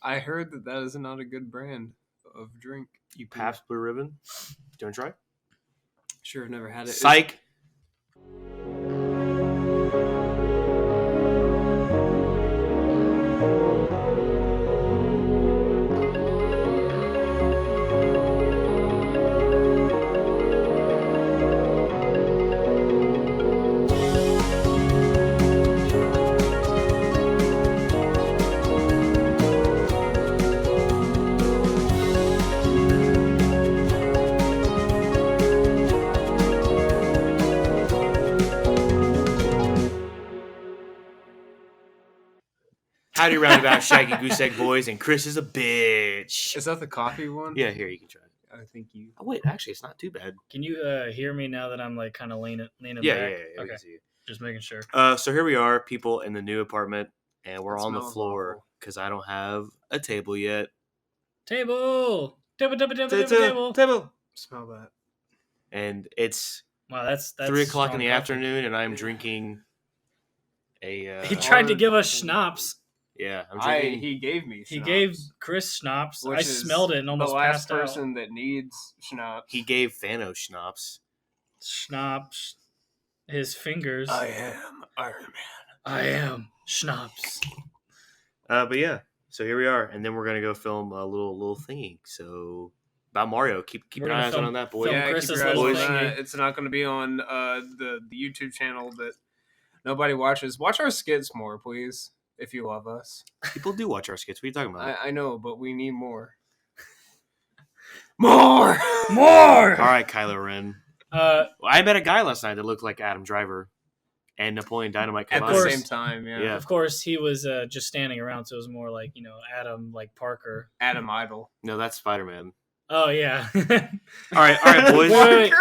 I heard that is not a good brand of drink. Pabst Blue Ribbon. Do you want to try? Sure, I've never had it. Psych. Howdy roundabout, Shaggy Goose Egg boys, and Chris is a bitch. Is that the coffee one? Yeah, here, you can try it. I think you. Oh, wait, actually, it's not too bad. Can you hear me now that I'm like kind of leaning Yeah, back? yeah, we Okay, can see you. just making sure. So here we are, people in the new apartment, and we're It on the smells floor awful. because I don't have a table yet. Table. Table. Smell that. And it's Wow, that's 3 o'clock in strong the coffee. afternoon, and I'm drinking a. He tried to give us schnapps. Yeah, I'm drinking. He gave me. He schnapps, gave Chris schnapps. which I is smelled it and almost the last passed out. person that needs schnapps. He gave Thanos schnapps. Schnapps. His fingers. I am Iron Man. I am schnapps. But yeah, so here we are, and then we're gonna go film a little thingy. So about Mario, keep We're an gonna eye film- on that boy. film Yeah, Chris's keep your eyes little on thingy. that. It's not going to be on the YouTube channel that nobody watches. Watch our skits more, please, if you love us. People do watch our skits. What are you talking about? I know, but we need more. More! More. All right, Kylo Ren. Uh, Well, I met a guy last night that looked like Adam Driver and Napoleon Dynamite At combined. the same time, yeah. Yeah. of course, he was just standing around, so it was more like Adam, like Parker. Adam Idol. No, that's Spider-Man. Oh yeah. All right, boys. Wait.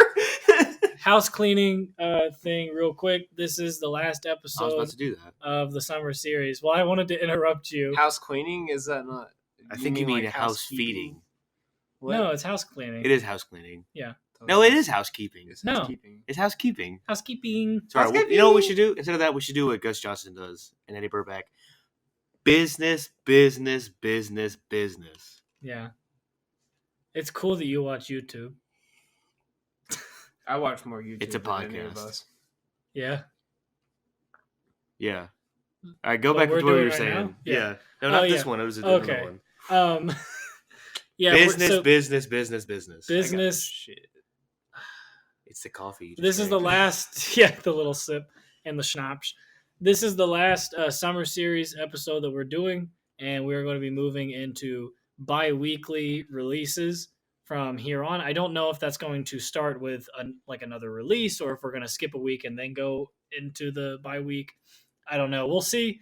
House cleaning thing, real quick. This is the last I was episode about to do that. of the summer series. Well, I wanted to interrupt you. House cleaning? Is that not? I think you mean like house housekeeping? feeding. What? No, it's house cleaning. It is house cleaning. Yeah. No, it is housekeeping. It's No. housekeeping. It's housekeeping. Housekeeping. Sorry, Housekeeping. you know what we should do? Instead of that, we should do what Gus Johnson does and Eddie Burback. Business, business, business, business. Yeah. It's cool that you watch YouTube. I watch more YouTube It's a than any of podcast. us. Yeah. Yeah. All right, go What back we're to what you doing were right saying. now? Yeah. Yeah. No, not Oh, this yeah. one. It was a different Okay. one. Yeah. Business, so business, business, business. I got business. shit. It's the coffee. you just This is the drank. last. Yeah, the little sip and the schnapps. This is the last summer series episode that we're doing, and we're going to be moving into bi-weekly releases from here on. I don't know if that's going to start with another release, or if we're going to skip a week and then go into the bi-week. I don't know. We'll see.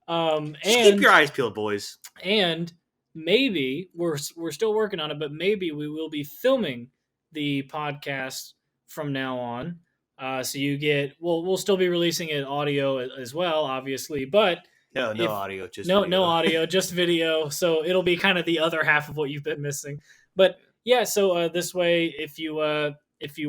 Just And keep your eyes peeled, boys. and maybe we're still working on it, but maybe we will be filming the podcast from now on. So you get we'll still be releasing it audio as well, obviously, but No If- audio. Just no video. audio, just video. So it'll be kind of the other half of what you've been missing. But yeah, so this way, if you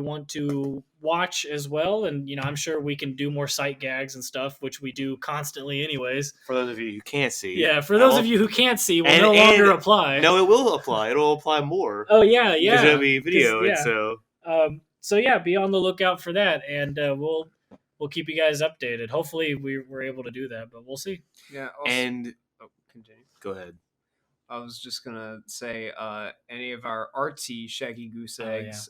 want to watch as well, and I'm sure we can do more sight gags and stuff, which we do constantly anyways. For those of you who can't see. Yeah, for those of you who can't see, will And- no longer and- apply. No, it will apply. It'll apply more. Oh yeah, yeah. Because it'll be video, 'Cause, and so So yeah, be on the lookout for that, and we'll keep you guys updated. Hopefully, we're able to do that, but we'll see. Yeah. Also, and continue. go ahead. I was just gonna say, any of our artsy shaggy goose Oh, yeah. eggs,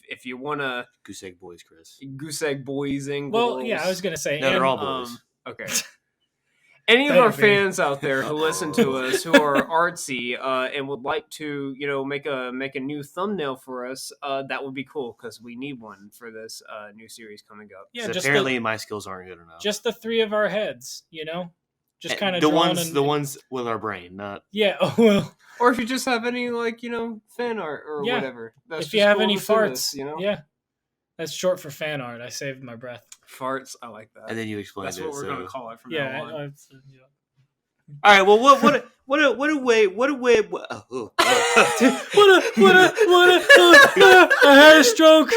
if you wanna Goose egg boys, Chris. goose egg boys and Well, girls, yeah, I was gonna say. No, they're and- all boys. okay. Any of Better our be. fans out there who listen to us who are artsy and would like to, make a new thumbnail for us, that would be cool because we need one for this new series coming up. Yeah, So just apparently my skills aren't good enough. just the three of our heads, just kind of the ones with our brain, not Yeah. Oh well. Or if you just have any fan art or Yeah. whatever. That's If you just have cool any to send farts, us, yeah, that's short for fan art. I saved my breath. Farts, I like that. and then you explained That's it. what we're so. gonna call it from Yeah. now on. Yeah. All right. Well, what a way. What I had a stroke.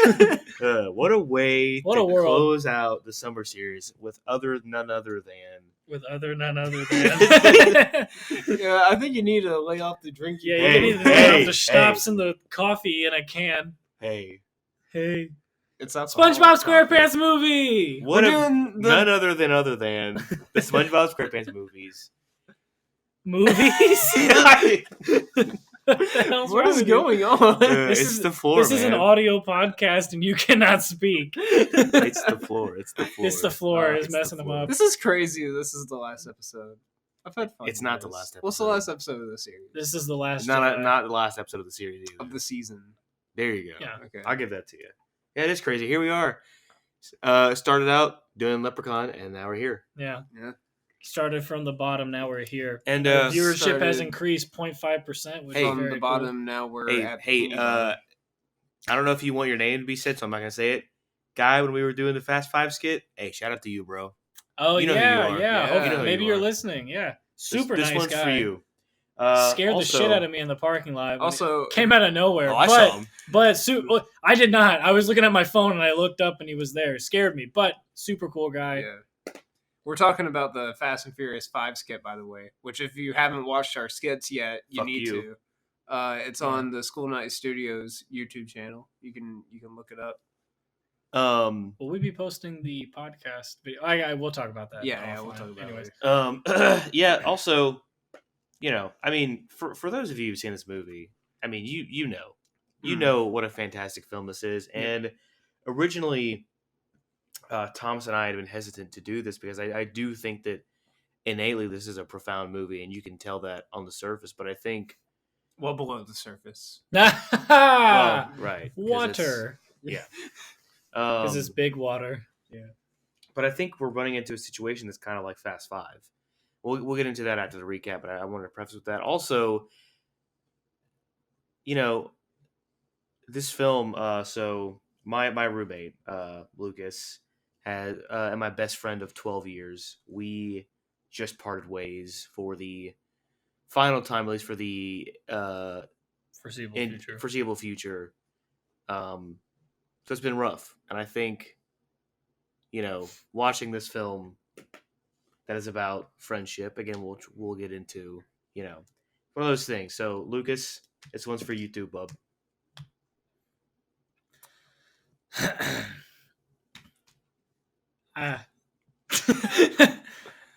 what a way What to a world. close out the summer series with none other than With none other than. Yeah, I think you need to lay off the drinking. Yeah, Hey, you need to lay hey, off the schnapps and the coffee in a can. Hey. Hey. It's alcoholic SpongeBob coffee. SquarePants movie! What We're if doing the- none other than the SpongeBob SquarePants movies? Movies? What the hell's What wrong is with you? going on? It's the floor, This is an man. audio podcast and you cannot speak. It's the floor. It's the floor. It's the floor is It's the messing them floor. up. This is crazy. This is the last episode. I've had fun. It's with not the this. last What's the episode. last episode of the series? This is the last. It's not the last episode of the series either. Of the season. There you go. Yeah. Okay. I'll give that to you. Yeah, it is crazy. Here we are. Started out doing Leprechaun, and now we're here. Yeah. Yeah. Started from the bottom. Now we're here. And Our viewership started- has increased 0.5%, which Hey, is From very the cool. bottom, now we're at hey, Bikini Bottom. I don't know if you want your name to be said, so I'm not gonna say it. Guy, when we were doing the Fast Five skit, hey, shout out to you, bro. Oh You know who yeah, you are. yeah. Yeah. Hope- You know who maybe you you're are. listening. Yeah, super this nice one's guy. for you. Scared the shit out of me in the parking lot. Also, Came out of nowhere. Oh, I but, saw him. But I did not. I was looking at my phone and I looked up and he was there. Scared me, but super cool guy. yeah. We're talking about the Fast and Furious 5 skit, by the way, which if you haven't watched our skits yet, you Fuck need you. to. It's on the School Night Studios YouTube channel. You can look it up. Will we be posting the podcast video? We'll talk about that. Yeah, we'll offline. talk about Anyways. it. Yeah. Also, I mean, for those of you who've seen this movie, I mean, you know what a fantastic film this is, and originally, Thomas and I had been hesitant to do this because I do think that innately this is a profound movie, and you can tell that on the surface. But I think, Well below the surface. well, right, 'cause Water. it's- Because it's big water. But I think we're running into a situation that's kind of like Fast Five. We'll get into that after the recap, but I wanted to preface with that. Also, this film. So my roommate, Lucas, had and my best friend of 12 years. We just parted ways for the final time, at least for the foreseeable future. So it's been rough, and I think, watching this film that is about friendship again, we'll get into, one of those things. So Lucas, this one's for you too, bub.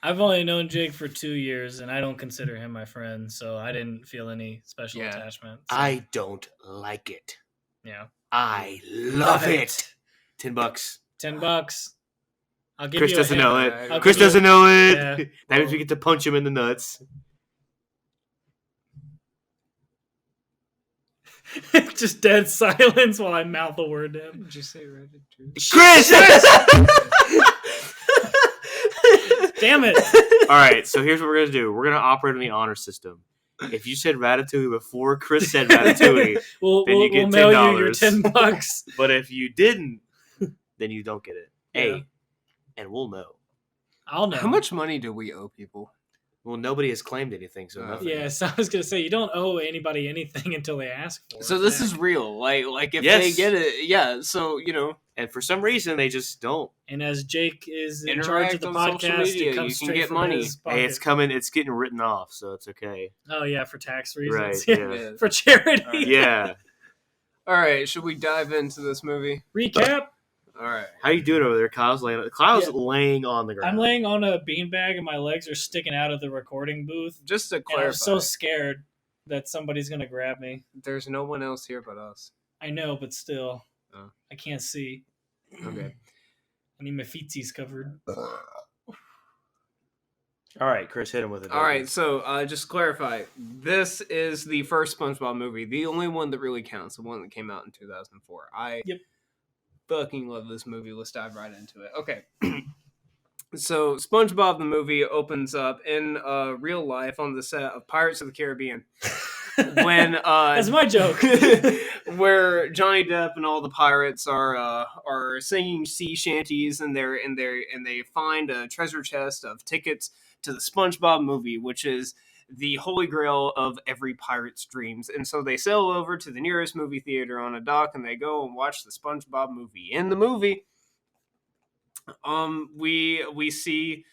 I've only known Jake for 2 years, and I don't consider him my friend, so I didn't feel any special Yeah. attachment. So, I don't like it. yeah, I love it. $10. $10. I'll give Chris you a doesn't hint. know it. I'll Chris give you- doesn't know it. Yeah. That means we get to punch him in the nuts. Just dead silence while I mouth the word to him. Did you say Reddit? Chris! Damn it! All right, so here's what we're gonna do. We're gonna operate on the honor system. If you said Ratatouille before Chris said Ratatouille, We'll Then you we'll get mail you your $10. $10. but if you didn't, then you don't get it. Yeah. Hey, and we'll know. I'll know. How much money do we owe people? Well, nobody has claimed anything, so nothing. Yeah, so I was gonna say you don't owe anybody anything until they ask for it. So this Yeah. is real. Like if Yes. they get it, yeah. So And for some reason, they just don't. And as Jake is in Interact charge of the on social podcast, media, it comes you can straight get from money. his pocket. Hey, it's coming. It's getting written off, so it's okay. Oh yeah, for tax reasons. Right, Yeah. yeah. For charity. All right. Yeah. All right, should we dive into this movie? Recap. All right. How you doing over there? Kyle's laying on the ground. I'm laying on a beanbag and my legs are sticking out of the recording booth. Just to And clarify, I'm so scared that somebody's gonna grab me. there's no one else here but us. I know, but still, Oh. I can't see. Okay. I need my feetsies covered. All right, Chris, hit him with it. All right, so just to clarify, this is the first SpongeBob movie, the only one that really counts, the one that came out in 2004. I fucking love this movie. Let's dive right into it. Okay. So SpongeBob the movie opens up in real life on the set of Pirates of the Caribbean. When That's my joke. where Johnny Depp and all the pirates are singing sea shanties, and they find a treasure chest of tickets to the SpongeBob movie, which is the holy grail of every pirate's dreams. And so they sail over to the nearest movie theater on a dock, and they go and watch the SpongeBob movie. In the movie, we see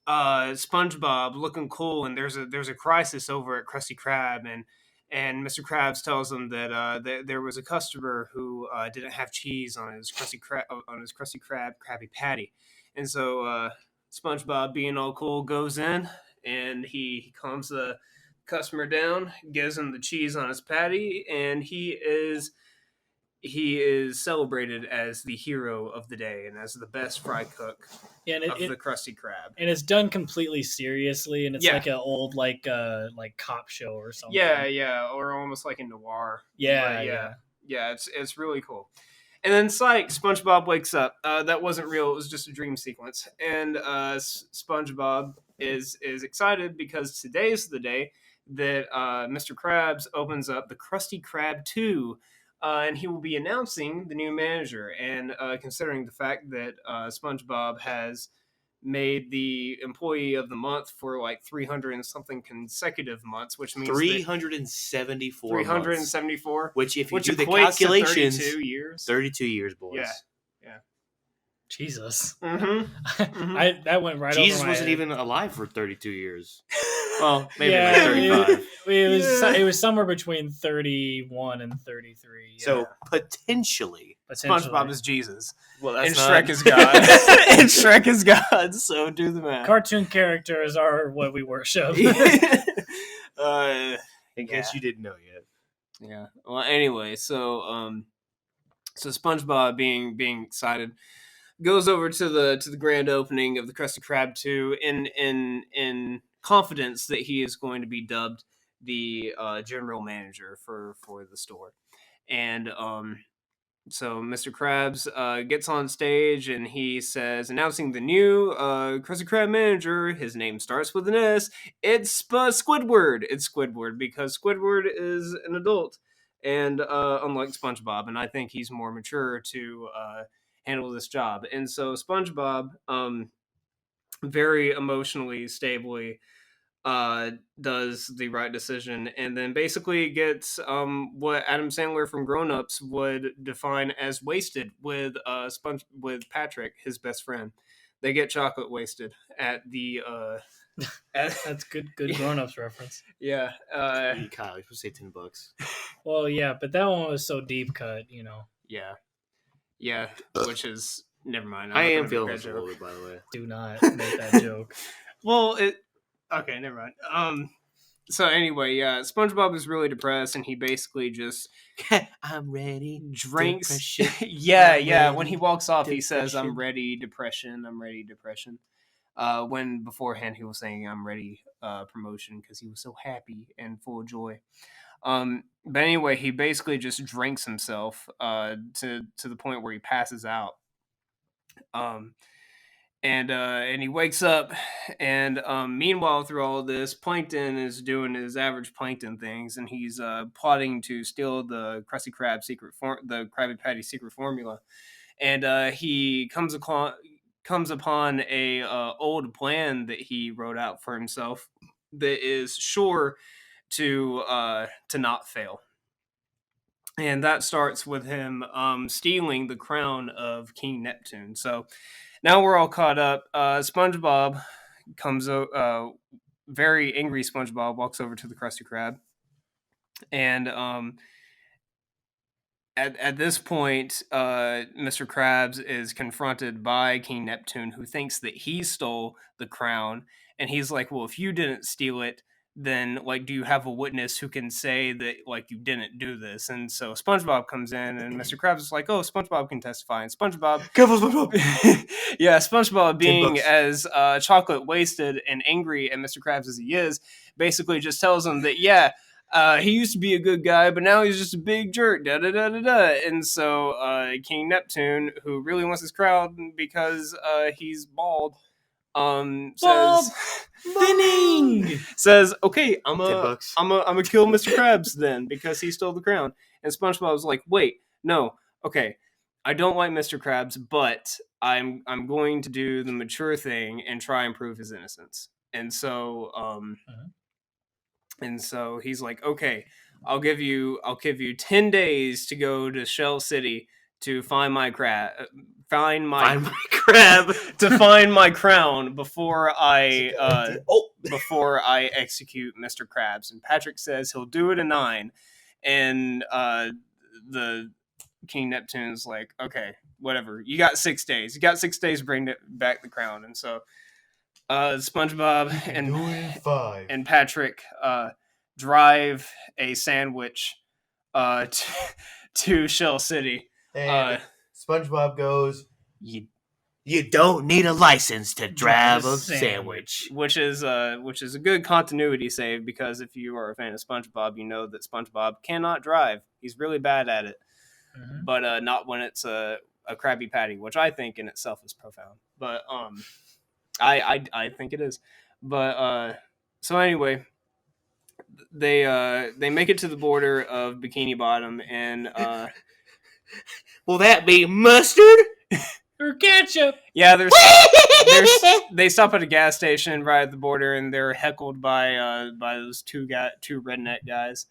SpongeBob looking cool, and there's a crisis over at Krusty Krab, and Mr. Krabs tells him that there was a customer who didn't have cheese on his Krusty Krab Krabby Patty, and so SpongeBob, being all cool, goes in and he calms the customer down, gives him the cheese on his patty, and he is celebrated as the hero of the day and as the best fry cook and of the Krusty Krab. And it's done completely seriously, and it's Yeah. like an old like cop show or something. Yeah, or almost like a noir. Yeah. It's really cool. And then SpongeBob wakes up. That wasn't real. It was just a dream sequence. And SpongeBob is excited because today's the day that Mr. Krabs opens up the Krusty Krab 2. And he will be announcing the new manager. And considering the fact that SpongeBob has made the employee of the month for like 300 and something consecutive months, which means 374 374 months, which if you do the equates to calculations, 32 years, boys. Yeah. Jesus. Mm-hmm. That went right Jesus over my wasn't head. even alive for 32 years. Well, maybe like 35. It was somewhere between 31 and 33. So potentially. SpongeBob is Jesus. Well, And that's Shrek is God. And Shrek is God, so do the math. Cartoon characters are what we worship. In case you didn't know yet. Yeah. Well, anyway, so SpongeBob being excited goes over to the grand opening of the Krusty Krab 2 in confidence that he is going to be dubbed the general manager for the store. And so Mr. Krabs gets on stage and he says, announcing the new Krusty Krab manager. His name starts with an S. It's Squidward. It's Squidward because Squidward is an adult, and unlike SpongeBob, and I think he's more mature to handle this job. And so SpongeBob, very emotionally stably, does the right decision, and then basically gets what Adam Sandler from Grown Ups would define as wasted with with Patrick, his best friend. They get chocolate wasted at the That's good Grown Ups reference. Yeah. Kyle, you're supposed to say $10. Well, yeah, but that one was so deep cut, Yeah, which is never mind. I am feeling this a little bit, by the way. Do not make that joke. Well, okay, never mind. So anyway, yeah, SpongeBob is really depressed, and he basically just I'm ready. Drinks. Depression. Yeah. When he walks off, he says, Depression. "I'm ready, depression. I'm ready, depression." When beforehand he was saying, "I'm ready, promotion," because he was so happy and full of joy. But anyway, he basically just drinks himself to the point where he passes out. And he wakes up, and meanwhile, through all of this, Plankton is doing his average Plankton things, and he's plotting to steal the Krusty Krab the Krabby Patty secret formula. And he comes upon a old plan that he wrote out for himself that is sure to not fail. And that starts with him stealing the crown of King Neptune. So now we're all caught up. SpongeBob comes very angry SpongeBob walks over to the Krusty Krab. And at this point, Mr. Krabs is confronted by King Neptune, who thinks that he stole the crown. And he's like, well, if you didn't steal it, then like, do you have a witness who can say that like you didn't do this? And so SpongeBob comes in, and Mr. Krabs is like, oh, SpongeBob can testify. And SpongeBob, yeah, SpongeBob being as chocolate wasted and angry at Mr. Krabs as he is, basically just tells him that he used to be a good guy, but now he's just a big jerk. And so King Neptune, who really wants his crown because he's bald, says, says, okay, I'm gonna kill Mr. Krabs then because he stole the crown. And SpongeBob's like, wait, no, okay, I don't like Mr. Krabs, but I'm going to do the mature thing and try and prove his innocence. And so and so he's like, okay, I'll give you 10 days to go to Shell City to find my crab. Find my crab. To find my crown before I before I execute Mr. Krabs. And Patrick says he'll do it in 9. And the King Neptune's like, okay, whatever. You got 6 days. You got 6 days to bring back the crown. And so SpongeBob and Patrick drive a sandwich to Shell City. And SpongeBob goes, You don't need a license to drive a sandwich. Which is a good continuity save, because if you are a fan of SpongeBob, you know that SpongeBob cannot drive. He's really bad at it. Mm-hmm. But not when it's a Krabby Patty, which I think in itself is profound. But I think it is. But so anyway, they make it to the border of Bikini Bottom, and will that be mustard or ketchup? Yeah, they stop at a gas station right at the border, and they're heckled by those two redneck guys.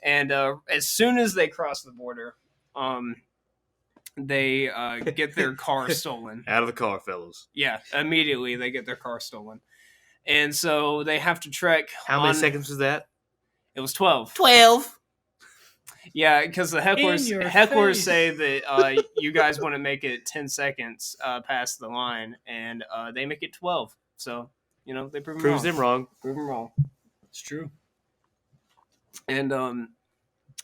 And as soon as they cross the border, they get their car stolen. Out of the car, fellas. Yeah, immediately they get their car stolen. And so they have to trek. How many seconds was that? It was 12. 12? Yeah, because the hecklers say that you guys want to make it 10 seconds past the line, and they make it 12. So, they proves them wrong. Prove them wrong. It's true. And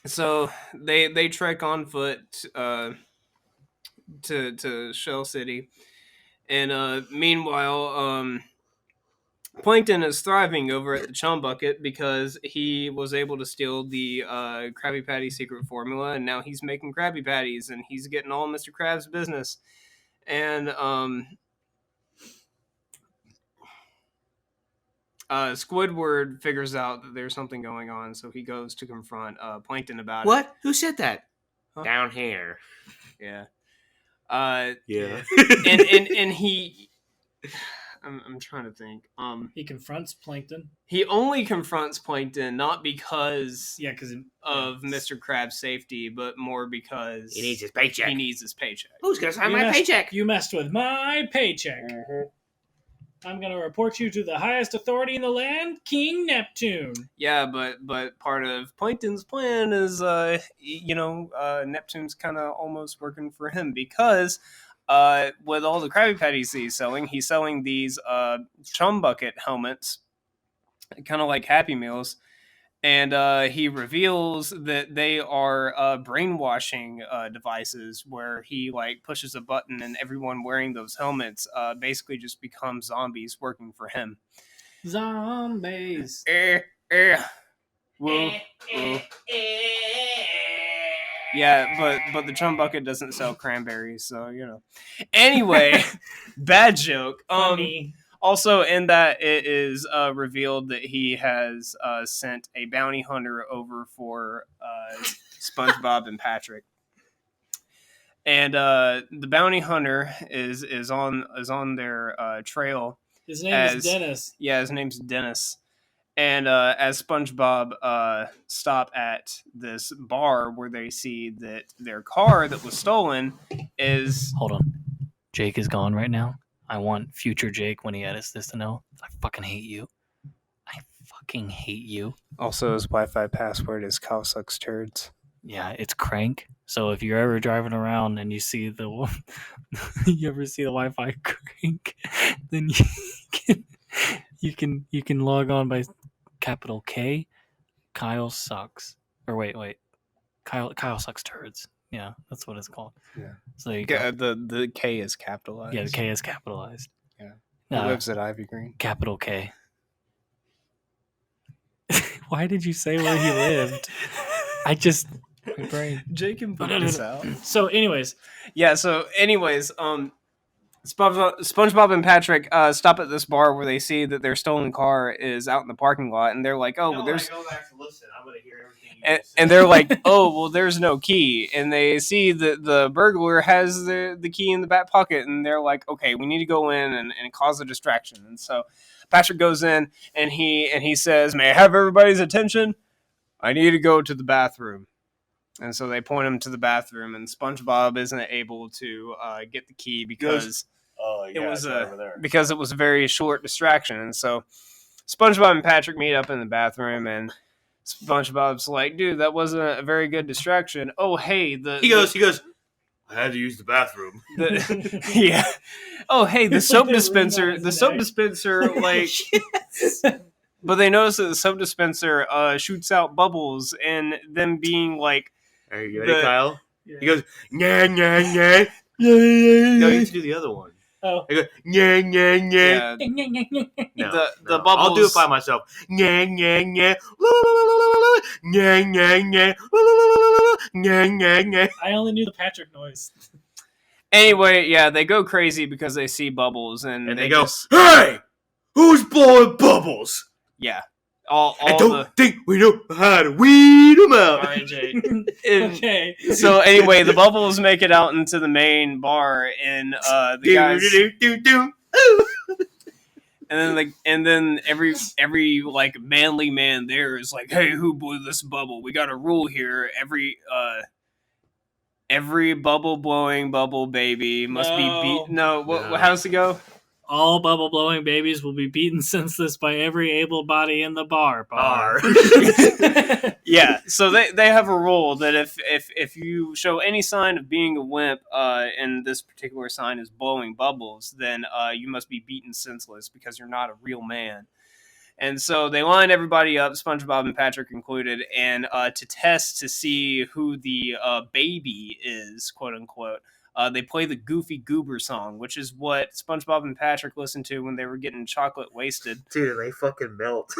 so they trek on foot to Shell City, and meanwhile, Plankton is thriving over at the Chum Bucket because he was able to steal the Krabby Patty secret formula, and now he's making Krabby Patties, and he's getting all Mr. Krabs' business. And Squidward figures out that there's something going on, so he goes to confront Plankton about it. What? Who said that? Huh? Down here. Yeah. Yeah. and he... I'm trying to think. He confronts Plankton. He only confronts Plankton not because of Mr. Krabs' safety, but more because he needs his paycheck. Who's gonna sign my paycheck? You messed with my paycheck. Mm-hmm. I'm gonna report you to the highest authority in the land, King Neptune. Yeah, but part of Plankton's plan is, Neptune's kind of almost working for him because. With all the Krabby Patties he's selling these Chum Bucket helmets, kind of like Happy Meals, and he reveals that they are brainwashing devices where he pushes a button and everyone wearing those helmets basically just becomes zombies working for him. Zombies. Whoa. Yeah, but the Chum Bucket doesn't sell cranberries, so Anyway, bad joke. Funny. Also, in that it is revealed that he has sent a bounty hunter over for SpongeBob and Patrick, and the bounty hunter is on their trail. His name is Dennis. Yeah, his name's Dennis. And as SpongeBob stop at this bar where they see that their car that was stolen is... Hold on. Jake is gone right now. I want future Jake, when he edits this, to know I fucking hate you. I fucking hate you. Also, his Wi-Fi password is Kyle Sucks Turds. Yeah, it's crank. So if you're ever driving around and you see the you ever see the Wi-Fi crank, then you can log on by capital K, Kyle Sucks. Or wait. Kyle Sucks Turds. Yeah, that's what it's called. Yeah. So there you go. The K is capitalized. Yeah, the K is capitalized. Yeah. He lives at Ivy Green. Capital K. Why did you say where he lived? My brain. Jake can put this out. So anyways, SpongeBob and Patrick stop at this bar where they see that their stolen car is out in the parking lot, and they're like, "Oh, well, there's." Go back to listen. I'm gonna hear everything. And they're like, "Oh, well, there's no key," and they see that the burglar has the key in the back pocket, and they're like, "Okay, we need to go in and cause a distraction." And so Patrick goes in, and he says, "May I have everybody's attention? I need to go to the bathroom." And so they point him to the bathroom, and SpongeBob isn't able to get the key because it was because it was a very short distraction. And so SpongeBob and Patrick meet up in the bathroom, and SpongeBob's like, "Dude, that wasn't a very good distraction." Oh, hey, He goes. I had to use the bathroom. Yeah. Oh, hey, the soap dispenser. The soap dispenser, like. But they notice that the soap dispenser shoots out bubbles, and them being like. Are you ready, Kyle? Yeah. He goes, nah, nah, nah. No, you have to do the other one. Oh. He goes, nah, nah, nah. No, the bubbles. I'll do it by myself. Nah, nah, nah. Nah, nah, nah. Nah, nah, nah. I only knew the Patrick noise. Anyway, yeah, they go crazy because they see bubbles, and they go, hey! Who's blowing bubbles? Yeah. I don't think we know how to weed them out. All right, Jay. Okay. So anyway, the bubbles make it out into the main bar, and the guys. And then every like manly man there is like, hey, who blew this bubble? We got a rule here. Every bubble blowing bubble baby must be beat. No, how's it go? All bubble blowing babies will be beaten senseless by every able body in the bar. Yeah, so they have a rule that if you show any sign of being a wimp, and this particular sign is blowing bubbles, then you must be beaten senseless because you're not a real man. And so they line everybody up, SpongeBob and Patrick included, and to test to see who the baby is, quote unquote. They play the Goofy Goober song, which is what SpongeBob and Patrick listened to when they were getting chocolate wasted. Dude, they fucking melt.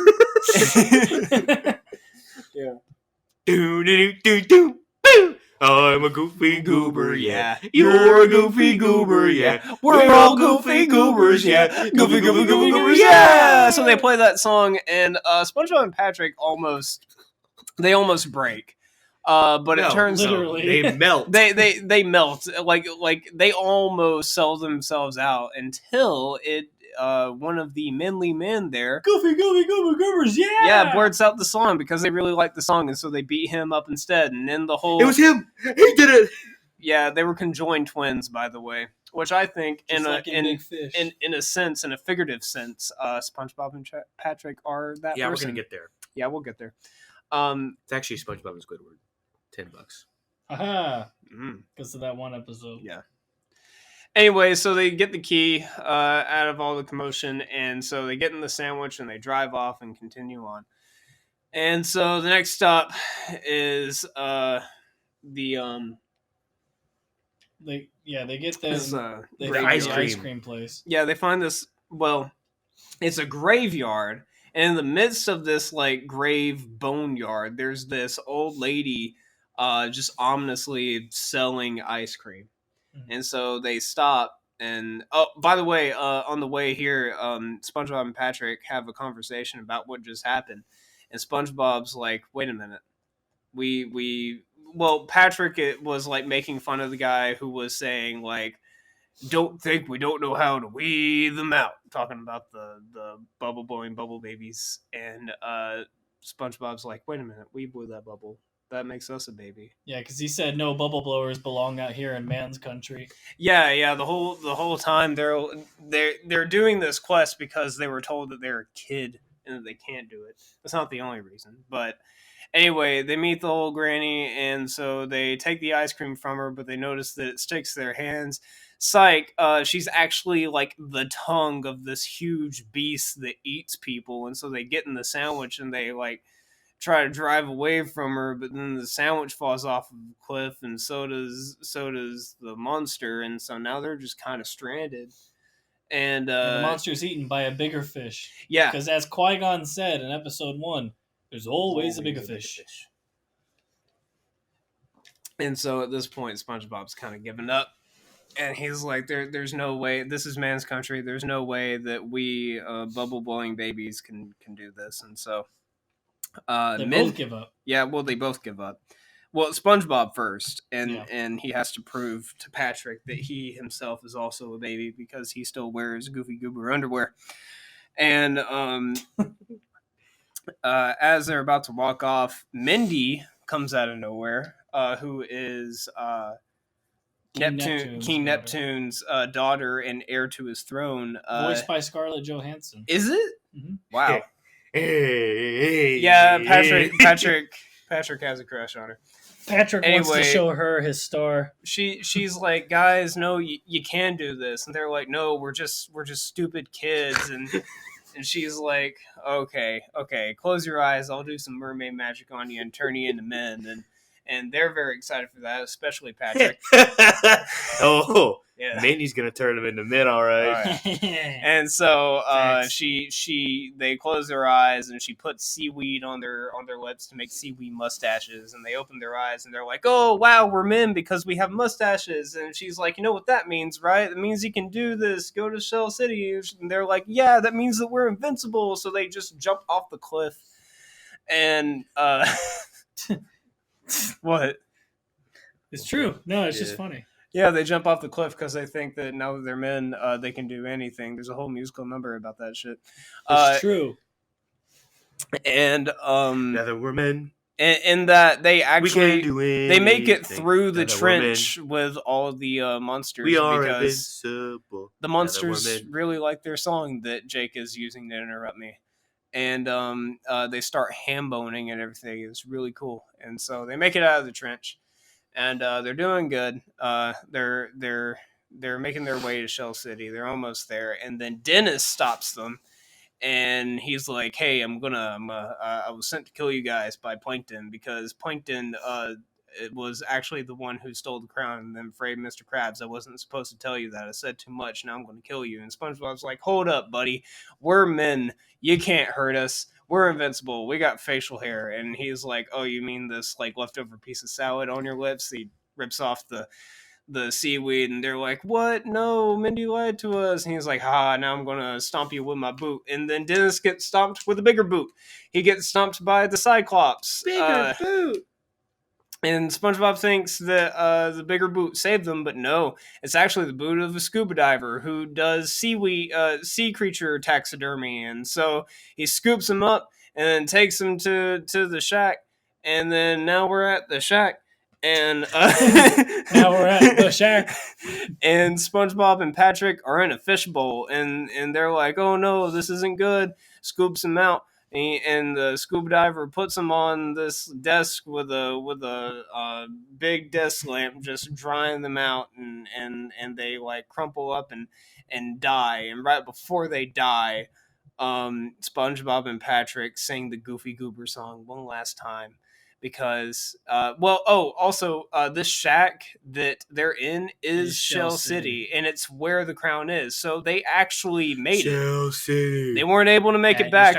Yeah. Do. I'm a goofy goober, yeah. You're a goofy goober, yeah. We're all goofy goobers, yeah. Goofy goobers, yeah. So they play that song, and SpongeBob and Patrick almost break. But it turns literally they melt. They melt like they almost sell themselves out until one of the manly men there, Goofy Goobers, yeah, blurts out the song because they really like the song, and so they beat him up instead. And then the whole it was him. He did it. Yeah, they were conjoined twins, by the way, which I think in a sense, in a figurative sense, SpongeBob and Patrick are that. Yeah, person. We're gonna get there. Yeah, we'll get there. It's actually SpongeBob and Squidward. $10. Aha! Because of that one episode. Yeah. Anyway, so they get the key out of all the commotion, and so they get in the sandwich and they drive off and continue on. And so the next stop is They get this ice cream place. Yeah, they find this. Well, it's a graveyard, and in the midst of this like grave boneyard, there's this old lady just ominously selling ice cream. And so they stop, and by the way, on the way here, SpongeBob and Patrick have a conversation about what just happened, and SpongeBob's like, "Wait a minute, Patrick was like making fun of the guy who was saying like, don't think we don't know how to weed them out,' talking about the bubble blowing bubble babies, and SpongeBob's like, wait a minute, we blew that bubble. That makes us a baby." Yeah, because he said no bubble blowers belong out here in man's country. Yeah. The whole time they're doing this quest because they were told that they're a kid and that they can't do it. That's not the only reason. But anyway, they meet the old granny, and so they take the ice cream from her, but they notice that it sticks to their hands. Psych, she's actually like the tongue of this huge beast that eats people, and so they get in the sandwich and they like try to drive away from her, but then the sandwich falls off of the cliff, and so does the monster, and so now they're just kind of stranded. And the monster's eaten by a bigger fish. Yeah, because as Qui-Gon said in episode 1, there's always a bigger fish. And so at this point, SpongeBob's kind of given up, and he's like, "There's no way. This is man's country. There's no way that we bubble blowing babies can do this." And so. They both give up. Yeah, well, they both give up. Well, SpongeBob first, and he has to prove to Patrick that he himself is also a baby because he still wears Goofy Goober underwear. And as they're about to walk off, Mindy comes out of nowhere, who is King Neptune's daughter and heir to his throne. Voiced by Scarlett Johansson. Is it? Mm-hmm. Wow. Hey. Yeah, Patrick has a crush on her. Patrick wants to show her his star. She's like, guys, no, you can do this, and they're like, no, we're just stupid kids, and she's like, okay, close your eyes, I'll do some mermaid magic on you and turn you into men, and they're very excited for that, especially Patrick. Oh, yeah. Mindy's gonna turn them into men, all right. And so they close their eyes and she puts seaweed on their lips to make seaweed mustaches, and they open their eyes and they're like, oh wow, we're men because we have mustaches. And she's like, you know what that means, right? It means you can do this, go to Shell City. And they're like, yeah, that means that we're invincible. So they just jump off the cliff and what? It's true. No, it's just funny. Yeah, they jump off the cliff because they think that now that they're men, they can do anything. There's a whole musical number about that shit. It's true. And now that we're men, in that they actually they make it through the now trench with all of the monsters. We are because invincible. The monsters really like their song that Jake is using to interrupt me. And they start ham boning and everything. It's really cool. And so they make it out of the trench. And they're doing good. They're making their way to Shell City. They're almost there, and then Dennis stops them, and he's like, "Hey, I was sent to kill you guys by Plankton because Plankton it was actually the one who stole the crown. And I'm afraid, Mr. Krabs, I wasn't supposed to tell you that. I said too much. Now I'm going to kill you." And SpongeBob's like, "Hold up, buddy. We're men. You can't hurt us. We're invincible. We got facial hair." And he's like, "Oh, you mean this like leftover piece of salad on your lips?" He rips off the seaweed, and they're like, "What? No, Mindy lied to us." And he's like, "Ha, now I'm gonna stomp you with my boot." And then Dennis gets stomped with a bigger boot. He gets stomped by the Cyclops. Bigger boot. And SpongeBob thinks that the bigger boot saved them, but no, it's actually the boot of a scuba diver who does sea creature taxidermy. And so he scoops him up and then takes him to the shack. And then now we're at the shack. And now we're at the shack. And SpongeBob and Patrick are in a fishbowl, and they're like, "Oh no, this isn't good." Scoops him out. And the scuba diver puts him on this desk with a big desk lamp, just drying them out, and they like crumple up and die. And right before they die, SpongeBob and Patrick sing the Goofy Goober song one last time. Because, this shack that they're in is Shell City, and it's where the crown is. So they actually made Shell City. They weren't able to make it back,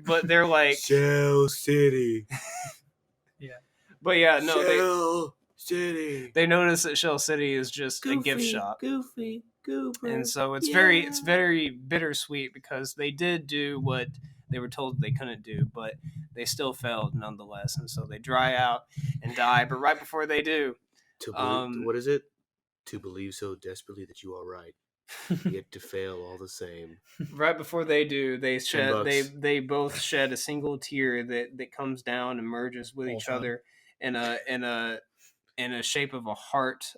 but they're like Shell City. Yeah, but yeah, no, Shell City. They notice that Shell City is just a gift shop. Goofy, and so it's very bittersweet because they did do what they were told they couldn't do, but they still failed nonetheless, and so they dry out and die. But right before they do, what is it? To believe so desperately that you are right, yet to fail all the same. Right before they do, they both shed a single tear that comes down and merges with each other in a shape of a heart.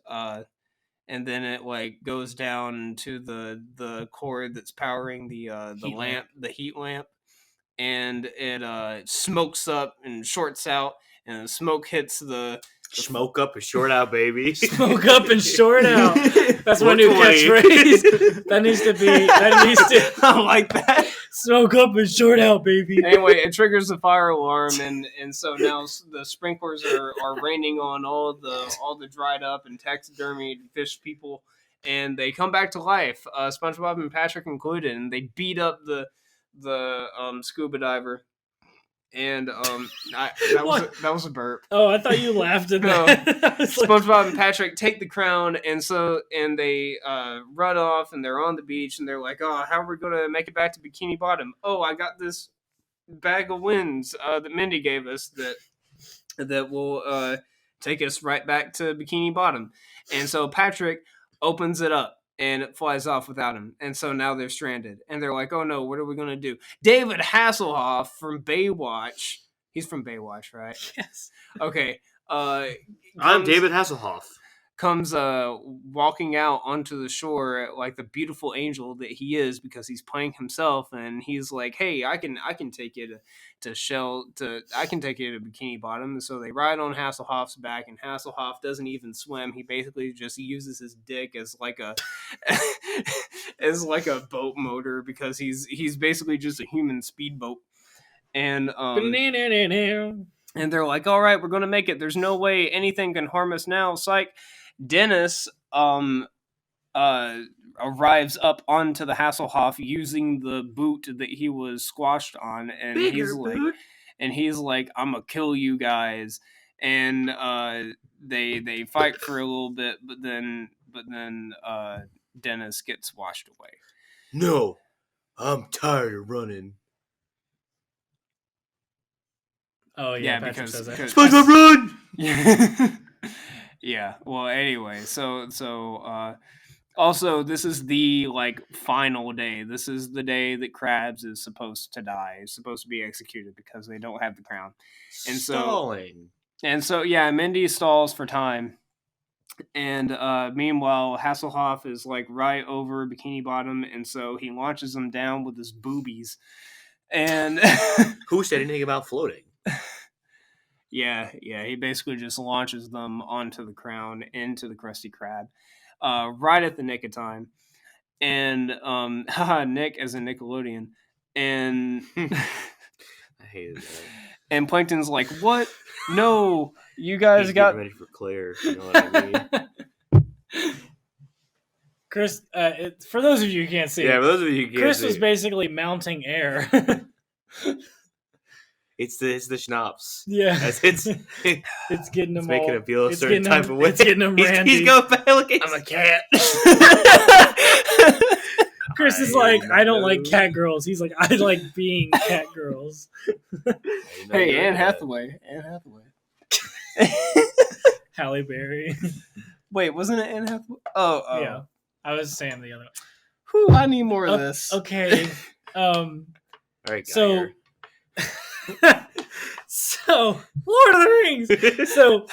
And then it like goes down to the cord that's powering the heat lamp. And it smokes up and shorts out, and the smoke hits the smoke up and short out, baby. Smoke up and short out. That's my new catchphrase. That needs to. I like that. Smoke up and short out, baby. Anyway, it triggers the fire alarm, and so now the sprinklers are raining on all the dried up and taxidermied fish people, and they come back to life. SpongeBob and Patrick included, and they beat up the scuba diver, and that was a burp. Oh, I thought you laughed at that. SpongeBob and Patrick take the crown, and they run off, and they're on the beach, and they're like, "Oh, how are we gonna make it back to Bikini Bottom? Oh, I got this bag of winds that Mindy gave us that will take us right back to Bikini Bottom." And so Patrick opens it up, and it flies off without him. And so now they're stranded. And they're like, "Oh no, what are we going to do?" David Hasselhoff from Baywatch He's from Baywatch, right? Yes. Okay. I'm David Hasselhoff. Comes walking out onto the shore like the beautiful angel that he is, because he's playing himself, and he's like, hey, I can take you I can take you to Bikini Bottom. So they ride on Hasselhoff's back, and Hasselhoff doesn't even swim. He basically just uses his dick as like a as like a boat motor, because he's basically just a human speedboat. And they're like, all right, we're gonna make it. There's no way anything can harm us now. Psych. Dennis arrives up onto the Hasselhoff using the boot that he was squashed on, and he's like, I'm gonna kill you guys. And they fight for a little bit, but then Dennis gets washed away. No, I'm tired of running. Oh yeah, Patrick says that. SpongeBob, run! Yeah. Well, anyway, so also this is the like final day. This is the day that Krabs is supposed to die. Is supposed to be executed because they don't have the crown. And Stalling. So yeah, Mindy stalls for time. And meanwhile, Hasselhoff is like right over Bikini Bottom, and so he launches them down with his boobies. And who said anything about floating? Yeah, he basically just launches them onto the crown, into the Krusty Krab, right at the nick of time. And Nick as a Nickelodeon. And I hated that. And Plankton's like, what? No, you guys got ready for Claire. You know what I mean? Chris, for those of you who can't see, for those of you who can't Chris see, was basically mounting air. It's the schnapps. Yeah, it's getting him. It's making him feel a it's certain type of way. It's getting him randy. He's going Pelicans. I'm a cat. Chris is like, I don't like cat girls. He's like, I like being cat girls. Hey, Anne Hathaway. Halle Berry. Wait, wasn't it Anne Hathaway? Oh. Yeah, I was saying the other one. Whew, I need more of this. Okay. All right, so Lord of the Rings. So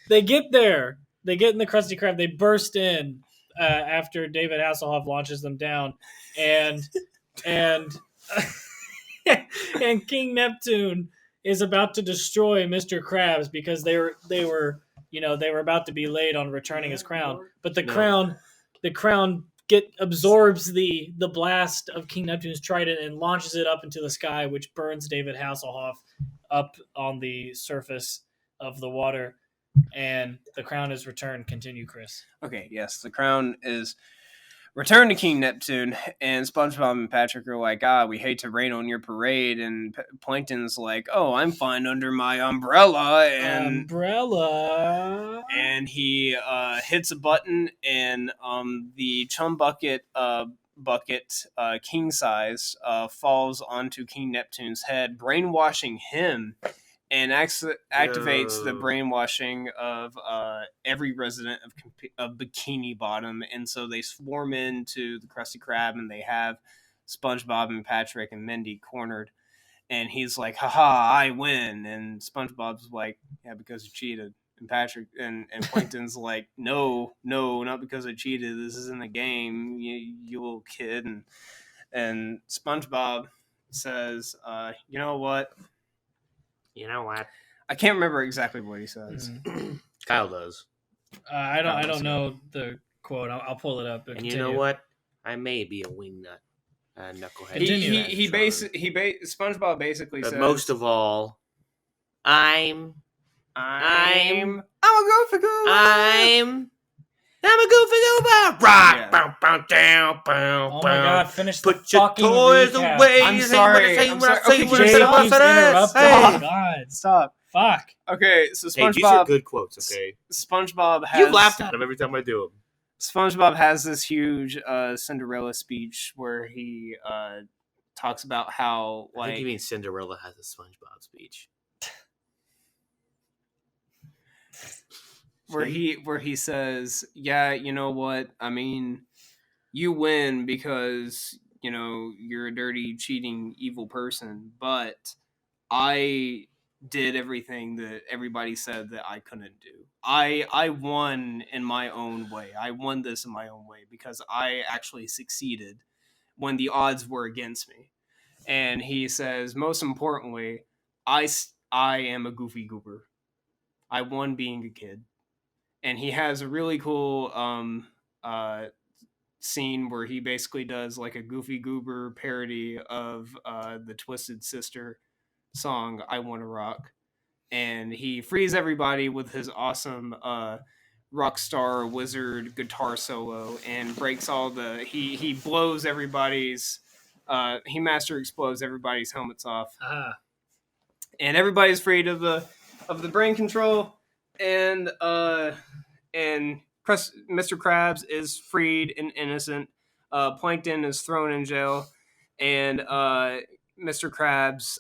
they get there. They get in the Krusty Krab. They burst in after David Hasselhoff launches them down, and King Neptune is about to destroy Mr. Krabs because they were about to be late on returning his crown. But the crown absorbs the blast of King Neptune's trident and launches it up into the sky, which burns David Hasselhoff up on the surface of the water, and the crown is returned. Continue, Chris. Okay, yes, the crown is returned to King Neptune, and SpongeBob and Patrick are like, we hate to rain on your parade, and Plankton's like, oh, I'm fine under my umbrella, and he hits a button, and the chum bucket king size falls onto King Neptune's head, brainwashing him, and activates the brainwashing of every resident of Bikini Bottom. And so they swarm into the Krusty Krab, and they have SpongeBob and Patrick and Mindy cornered. And he's like, haha, I win. And SpongeBob's like, yeah, because you cheated. And Patrick and Plankton's like, no, not because I cheated. This isn't a game, you little kid. And SpongeBob says, you know what? I can't remember exactly what he says. Kyle does. I don't know the quote. I'll pull it up. And you know what? I may be a wingnut, knucklehead. SpongeBob basically says, most of all, I'm a goofy goober. I'm a goofy goober. Rock, Yeah. bow, bow, down, bow, Oh my God! Finish the Put your fucking toys recap. away. I'm sorry. Jay Okay, keeps interrupting. Hey. Oh God! Stop. Fuck. Okay, so Hey, these are SpongeBob. good quotes, okay? SpongeBob has. You laughed at them every time I do them. SpongeBob has this huge Cinderella speech where he talks about how I think you mean Cinderella has a SpongeBob speech. where he says, yeah, you know what? I mean, you win because, you're a dirty, cheating, evil person, but I did everything that everybody said that I couldn't do. I won in my own way. I won this in my own way because I actually succeeded when the odds were against me. And he says, most importantly, I am a goofy goober. I won being a kid. And he has a really cool scene where he basically does like a Goofy Goober parody of the Twisted Sister song I Wanna Rock. And he frees everybody with his awesome rock star wizard guitar solo and breaks all the he blows everybody's he master explodes everybody's helmets off. And everybody's freed of the brain control, and Mr. Krabs is freed and innocent. Plankton is thrown in jail, and Mr. Krabs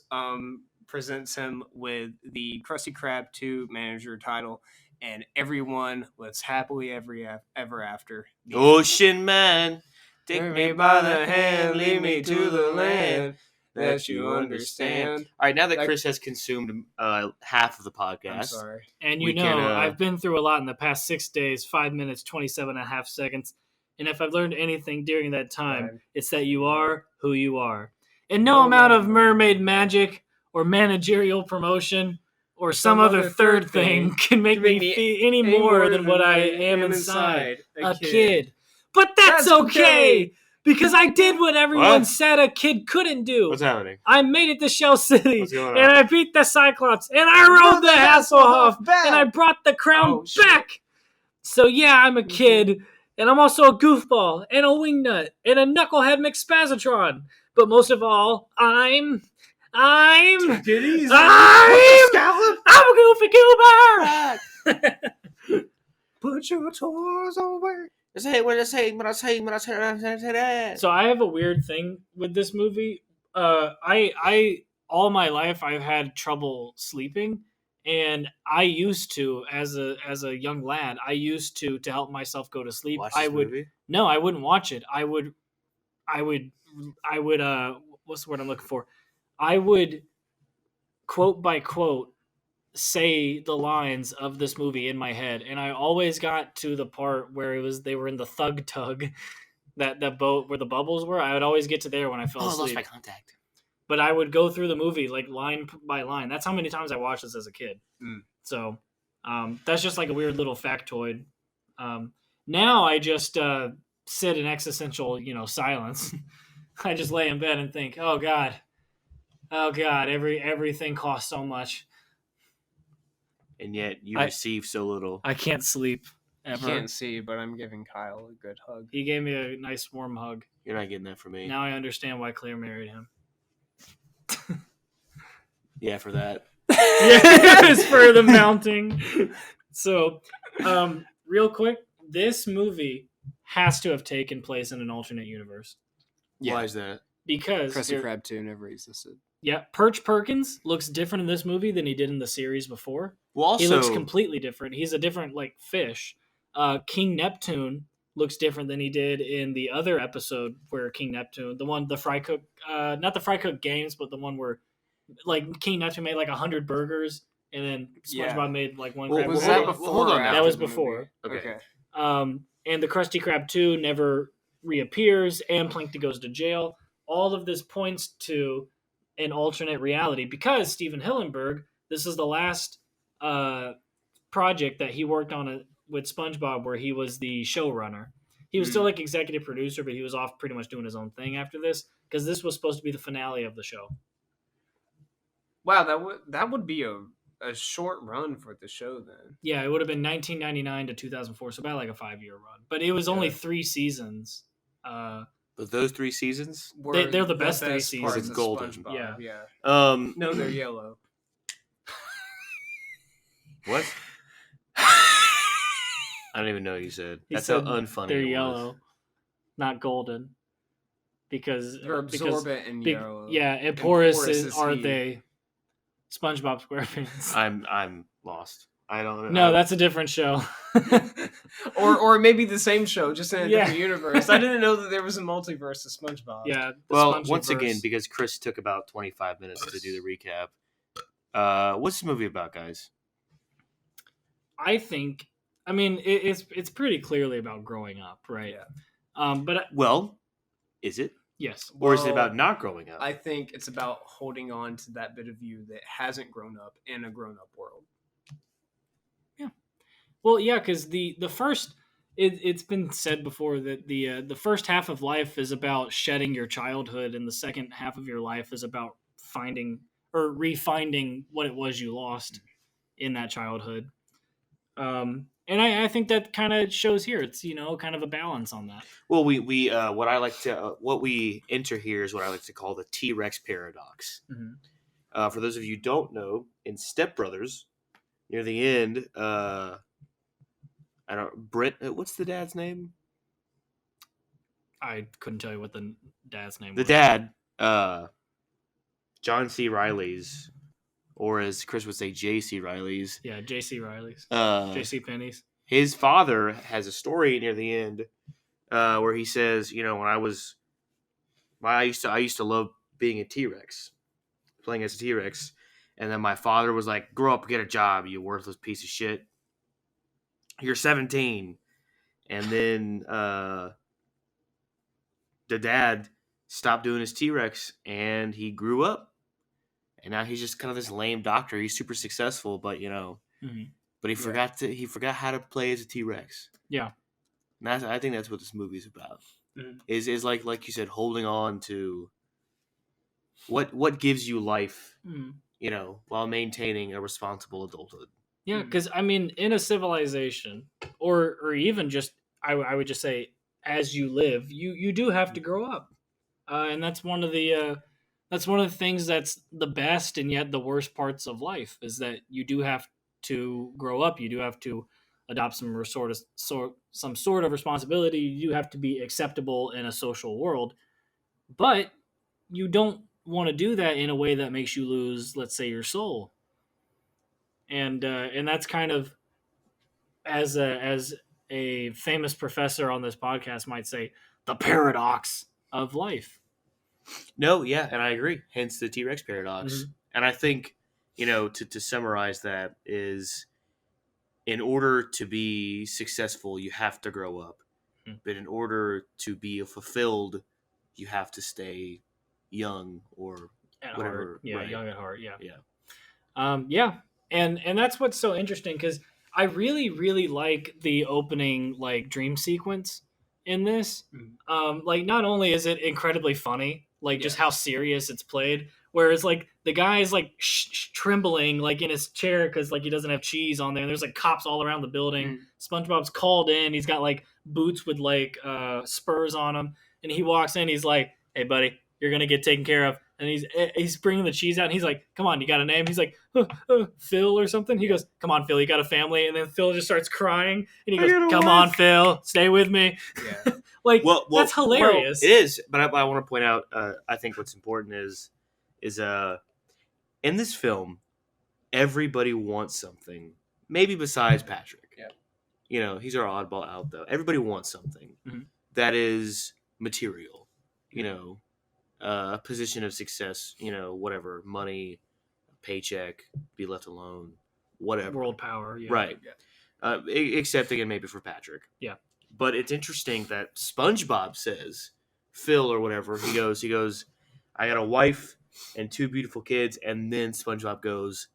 presents him with the Krusty Krab 2 manager title, and everyone lives happily ever after. Ocean Man, take me by the hand, lead me to the land that you understand. All right, now that Chris has consumed half of the podcast. I'm sorry. And I've been through a lot in the past 6 days, 5 minutes, 27.5 seconds. And if I've learned anything during that time, it's that you are who you are. And no amount of mermaid magic or managerial promotion or some other third thing can make me feel any more than what I am inside. A kid. But that's okay! Because I did what everyone said a kid couldn't do. What's happening? I made it to Shell City. What's going on? And I beat the Cyclops. And I rode the Hasselhoff. And I brought the crown back. So yeah, I'm a kid. And I'm also a goofball. And a wingnut. And a knucklehead McSpazatron. But most of all, I'm a goofy goober. Put your toys away. So I have a weird thing with this movie. I all my life I've had trouble sleeping, and I used to as a young lad. I used to help myself go to sleep. Watch this movie? No, I wouldn't watch it. I would what's the word I'm looking for? I would quote by quote say the lines of this movie in my head, and I always got to the part where they were in the Thug Tug, that boat where the bubbles were. I would always get to there when I fell asleep. I lost my contact. But I would go through the movie like line by line. That's how many times I watched this as a kid. So that's just like a weird little factoid. Now I just sit in existential silence. I just lay in bed and think, oh god, everything costs so much. And yet you receive so little. I can't sleep ever. Can't see, but I'm giving Kyle a good hug. He gave me a nice warm hug. You're not getting that from me. Now I understand why Claire married him. Yeah, for that. Yes, for the mounting. So, real quick, this movie has to have taken place in an alternate universe. Yeah. Why is that? Because Krusty Krab 2 never existed. Yeah, Perch Perkins looks different in this movie than he did in the series before. Well, also, he looks completely different. He's a different fish. King Neptune looks different than he did in the other episode where King Neptune, the Fry Cook, not the Fry Cook Games, but the one where King Neptune made 100 burgers and then SpongeBob made one. Well, was that before? Hold on, that was before. Okay. And the Krusty Krab 2 never reappears, and Plankton goes to jail. All of this points to an alternate reality because Steven Hillenburg, this is the last project that he worked on with SpongeBob where he was the showrunner. He was still executive producer, but he was off pretty much doing his own thing after this because this was supposed to be the finale of the show. Wow, that would be a short run for the show then. Yeah, it would have been 1999 to 2004, so about a 5-year run. But it was only 3 seasons. But those 3 seasons? They're the best 3 seasons. It's golden. SpongeBob. Yeah. No, they're yellow. What? I don't even know what you said. That's how unfunny they're it was. yellow, not golden. Because they're absorbent and yellow. Yeah, and porous are they SpongeBob SquarePants. I'm lost. I don't know. No, that's a different show. or maybe the same show, just in a different universe. I didn't know that there was a multiverse of SpongeBob. Yeah. Well, once again, because Chris took about 25 minutes to do the recap, What's this movie about, guys? I think, I mean, it's pretty clearly about growing up, right? Yeah. But Well, is it? yes. Or is it Well, about not growing up? I think it's about holding on to that bit of you that hasn't grown up in a grown-up world. Well, yeah, because the first, it's been said before that the first half of life is about shedding your childhood, and the second half of your life is about finding or refinding what it was you lost in that childhood. And I think that kind of shows here. It's kind of a balance on that. Well, we what I like to what we enter here is what I like to call the T-Rex paradox. Mm-hmm. For those of you who don't know, in Step Brothers, near the end, I don't Brent. What's the dad's name? I couldn't tell you what the dad's name The was. dad, John C. Reilly's, or as Chris would say, J.C. Reilly's. Yeah, J.C. Reilly's. J.C. Penney's. His father has a story near the end where he says, I used to love being a T-Rex, playing as a T-Rex, and then my father was like, "Grow up, get a job, you worthless piece of shit. You're 17." And then the dad stopped doing his T-Rex, and he grew up, and now he's just kind of this lame doctor. He's super successful, but Mm-hmm. but he forgot how to play as a T-Rex. Yeah. And I think that's what this movie's about. Mm-hmm. Is like you said, holding on to what gives you life, while maintaining a responsible adulthood. Yeah, because I mean, in a civilization, or even just, I would just say, as you live, you do have to grow up, and that's one of the things that's the best and yet the worst parts of life is that you do have to grow up. You do have to adopt some sort of responsibility. You do have to be acceptable in a social world, but you don't want to do that in a way that makes you lose, let's say, your soul. And that's kind of, as a famous professor on this podcast might say, the paradox of life. No, yeah, and I agree. Hence the T-Rex paradox. Mm-hmm. And I think, to summarize that is, in order to be successful, you have to grow up. Mm-hmm. But in order to be fulfilled, you have to stay young or At whatever. heart. Yeah, right. young at heart. Yeah. Yeah. Yeah. And that's what's so interesting, because I really, really like the opening dream sequence in this. Mm-hmm. Not only is it incredibly funny, just how serious it's played, whereas the guy is trembling in his chair because he doesn't have cheese on there, and there's cops all around the building. SpongeBob's called in. He's got boots with spurs on them, and he walks in. He's like, "Hey, buddy, you're gonna get taken care of." And he's bringing the cheese out, and he's like, "Come on, you got a name?" He's like, "Phil or something." He goes, "Come on, Phil, you got a family?" And then Phil just starts crying, and he goes, "Come on, Phil, stay with me." Yeah. Well, that's hilarious. Well, it is, but I want to point out. I think what's important is in this film, everybody wants something. Maybe besides Patrick. Yeah. He's our oddball out though. Everybody wants something that is material. A position of success, whatever, money, paycheck, be left alone, whatever. World power, yeah. Right. Yeah. Except again, maybe for Patrick. Yeah. But it's interesting that SpongeBob says, Phil or whatever, he goes, "I got a wife and 2 beautiful kids," and then SpongeBob goes,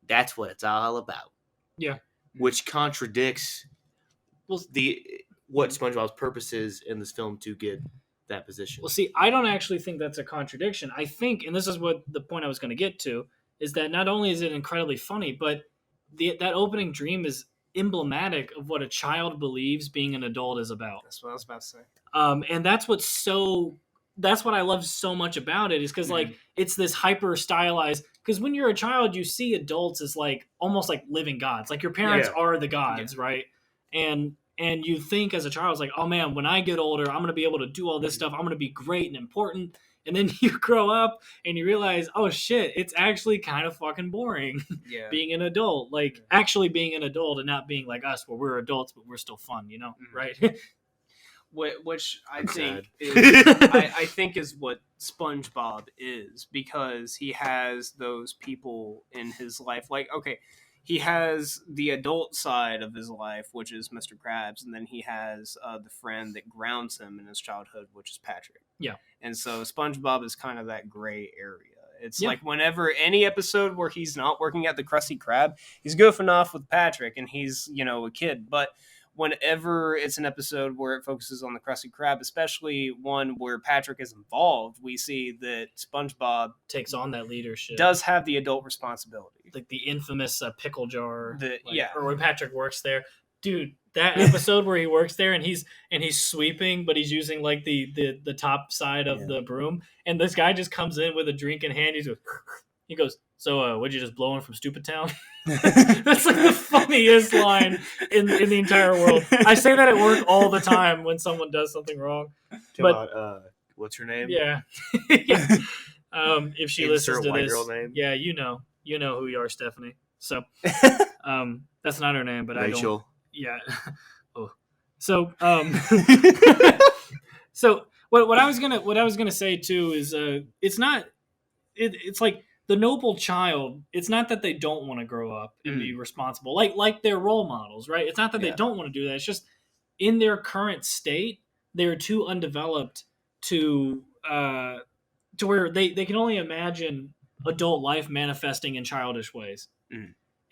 "That's what it's all about." Yeah. Which contradicts what SpongeBob's purpose is in this film to get that position. Well, see, I don't actually think that's a contradiction. I think, and this is what the point I was going to get to, is that not only is it incredibly funny, but that opening dream is emblematic of what a child believes being an adult is about. That's what I was about to say. And that's what I love so much about it, is because it's this hyper stylized. Because when you're a child, you see adults as almost like living gods. Your parents are the gods, right? And you think as a child, it's oh man, when I get older, I'm going to be able to do all this stuff. I'm going to be great and important. And then you grow up and you realize, oh shit, it's actually kind of fucking boring being an adult. Actually being an adult and not being like us, where we're adults, but we're still fun, right? which I I'm think sad. is, I think is what SpongeBob is, because he has those people in his life. Like, okay, he has the adult side of his life, which is Mr. Krabs, and then he has the friend that grounds him in his childhood, which is Patrick. Yeah. And so SpongeBob is kind of that gray area. It's Yeah. like whenever any episode where he's not working at the Krusty Krab, he's goofing off with Patrick, and he's, a kid. But whenever it's an episode where it focuses on the Krusty Krab, especially one where Patrick is involved, we see that SpongeBob takes on that leadership. does have the adult responsibility. Like the infamous pickle jar. Yeah. Or when Patrick works there. Dude, that episode where he works there and he's sweeping, but he's using like the top side of the broom, and this guy just comes in with a drink in hand. He goes, "So, would you just blow in from Stupid Town?" That's like the funniest line in the entire world. I say that at work all the time when someone does something wrong. What's her name? Yeah. Yeah. If she listens Insert to white this, girl name. yeah, you know who you are, Stephanie. So, that's not her name, but Rachel. I don't. Yeah. Oh. So, so what I was gonna say too is it's not. It's like the noble child. It's not that they don't want to grow up and be responsible, like their role models, right? It's not that they don't want to do that. It's just in their current state, they're too undeveloped to where they can only imagine adult life manifesting in childish ways.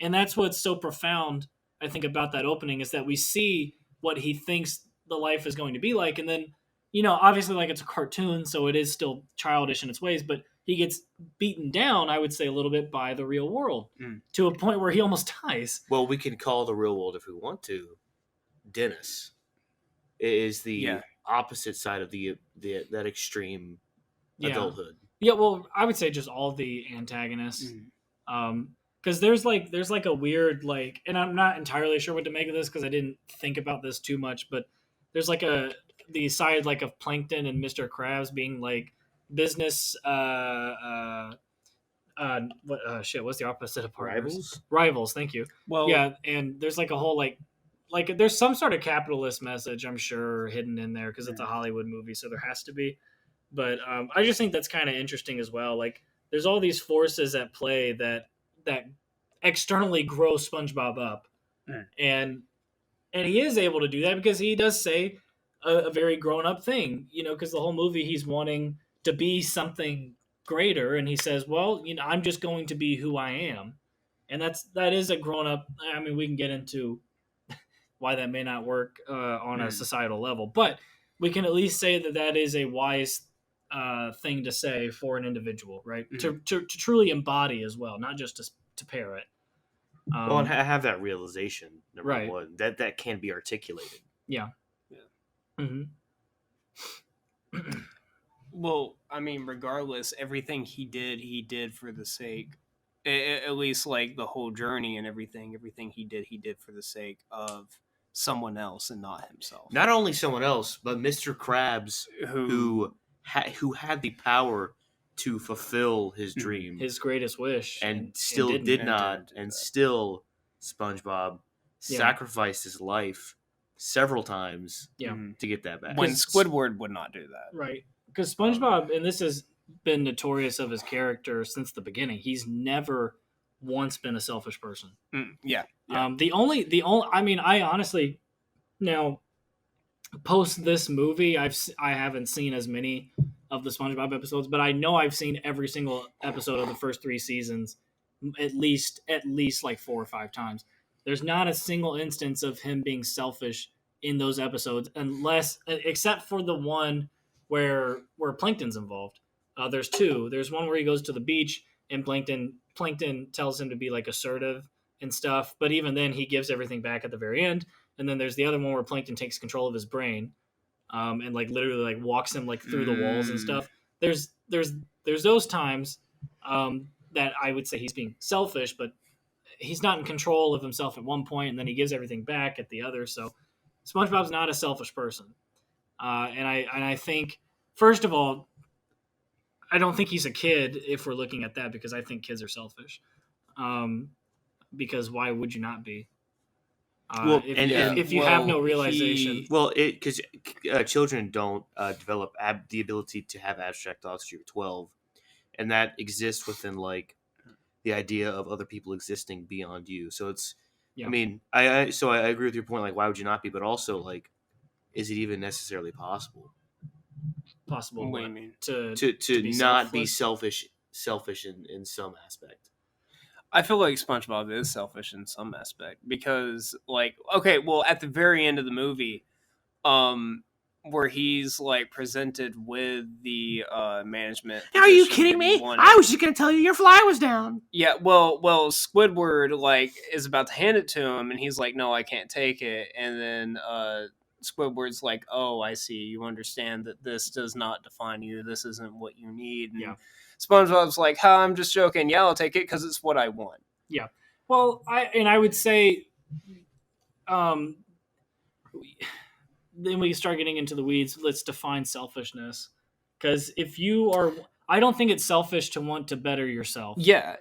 And that's what's so profound, I think, about that opening, is that we see what he thinks the life is going to be like. And then, obviously, like, it's a cartoon, so it is still childish in its ways, but he gets beaten down, I would say, a little bit by the real world to a point where he almost dies. Well, we can call the real world, if we want to, Dennis. It is the opposite side of that extreme adulthood. Yeah, well, I would say just all the antagonists. Because there's like a weird, like, and I'm not entirely sure what to make of this because I didn't think about this too much, but there's like the side like of Plankton and Mr. Krabs being like business what's the opposite of partners? Rivals, thank you. Well, yeah, and there's like a whole like there's some sort of capitalist message, I'm sure, hidden in there because it's a Hollywood movie, so there has to be. But I just think that's kind of interesting as well. Like, there's all these forces at play that externally grow SpongeBob up, and he is able to do that because he does say a very grown up thing, because the whole movie he's wanting to be something greater, and he says, well, I'm just going to be who I am, and that is a grown up. I mean, we can get into why that may not work on a societal level, but we can at least say that is a wise thing to say for an individual, right? To truly embody as well, not just to parrot. And have that realization, number one, that can be articulated. Yeah. Mm-hmm. Well, I mean, regardless, everything he did for the sake, at least like the whole journey and everything he did for the sake of someone else and not himself. Not only someone else, but Mr. Krabs, who had the power to fulfill his dream, his greatest wish, and still did not, and still SpongeBob sacrificed his life several times to get that back. When Squidward would not do that. Right. Because SpongeBob, and this has been notorious of his character since the beginning, he's never once been a selfish person. Yeah. The only I mean, I honestly, now, post this movie, I haven't seen as many of the SpongeBob episodes, but I know I've seen every single episode of the first 3 seasons at least like 4 or 5 times. There's not a single instance of him being selfish in those episodes, except for the one where Plankton's involved. There's 2. There's one where he goes to the beach and Plankton tells him to be like assertive and stuff, but even then he gives everything back at the very end. And then there's the other one where Plankton takes control of his brain, and like literally like walks him like through the walls and stuff. There's those times that I would say he's being selfish, but he's not in control of himself at one point, and then he gives everything back at the other. So SpongeBob's not a selfish person, and I think, first of all, I don't think he's a kid if we're looking at that, because I think kids are selfish. Because why would you not be? If you have no realization. Because children don't develop the ability to have abstract thoughts till you're 12, and that exists within like the idea of other people existing beyond you. So it's, I mean, I agree with your point. Like, why would you not be? But also, like, is it even necessarily possible? Possible. What do you mean? To be not be selfless? selfish in some aspect. I feel like SpongeBob is selfish in some aspect because, like, okay, well, at the very end of the movie, where he's like presented with the management. Are you position kidding that he me? wanted. I was just gonna tell you your fly was down. Yeah, well, Squidward like is about to hand it to him, and he's like, "No, I can't take it." And then Squidward's like, "Oh, I see. You understand that this does not define you. This isn't what you need." And SpongeBob's like, "Ha, I'm just joking. Yeah, I'll take it because it's what I want." Yeah. Well, I would say, then we start getting into the weeds. Let's define selfishness, because if you are, I don't think it's selfish to want to better yourself. Yeah.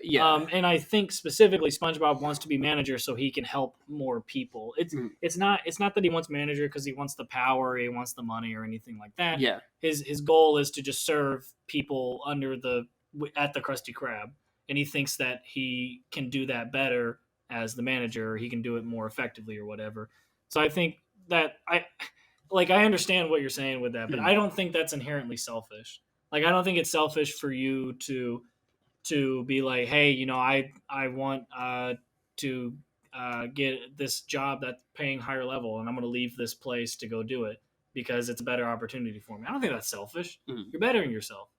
And I think specifically SpongeBob wants to be manager so he can help more people. It's not that he wants manager because he wants the power, he wants the money or anything like that. Yeah. His goal is to just serve people at the Krusty Krab, and he thinks that he can do that better as the manager. Or he can do it more effectively or whatever. So I think that I understand what you're saying with that, but I don't think that's inherently selfish. Like, I don't think it's selfish for you to be like, hey, I want to get this job that's paying higher level, and I'm going to leave this place to go do it because it's a better opportunity for me. I don't think that's selfish. You're bettering yourself.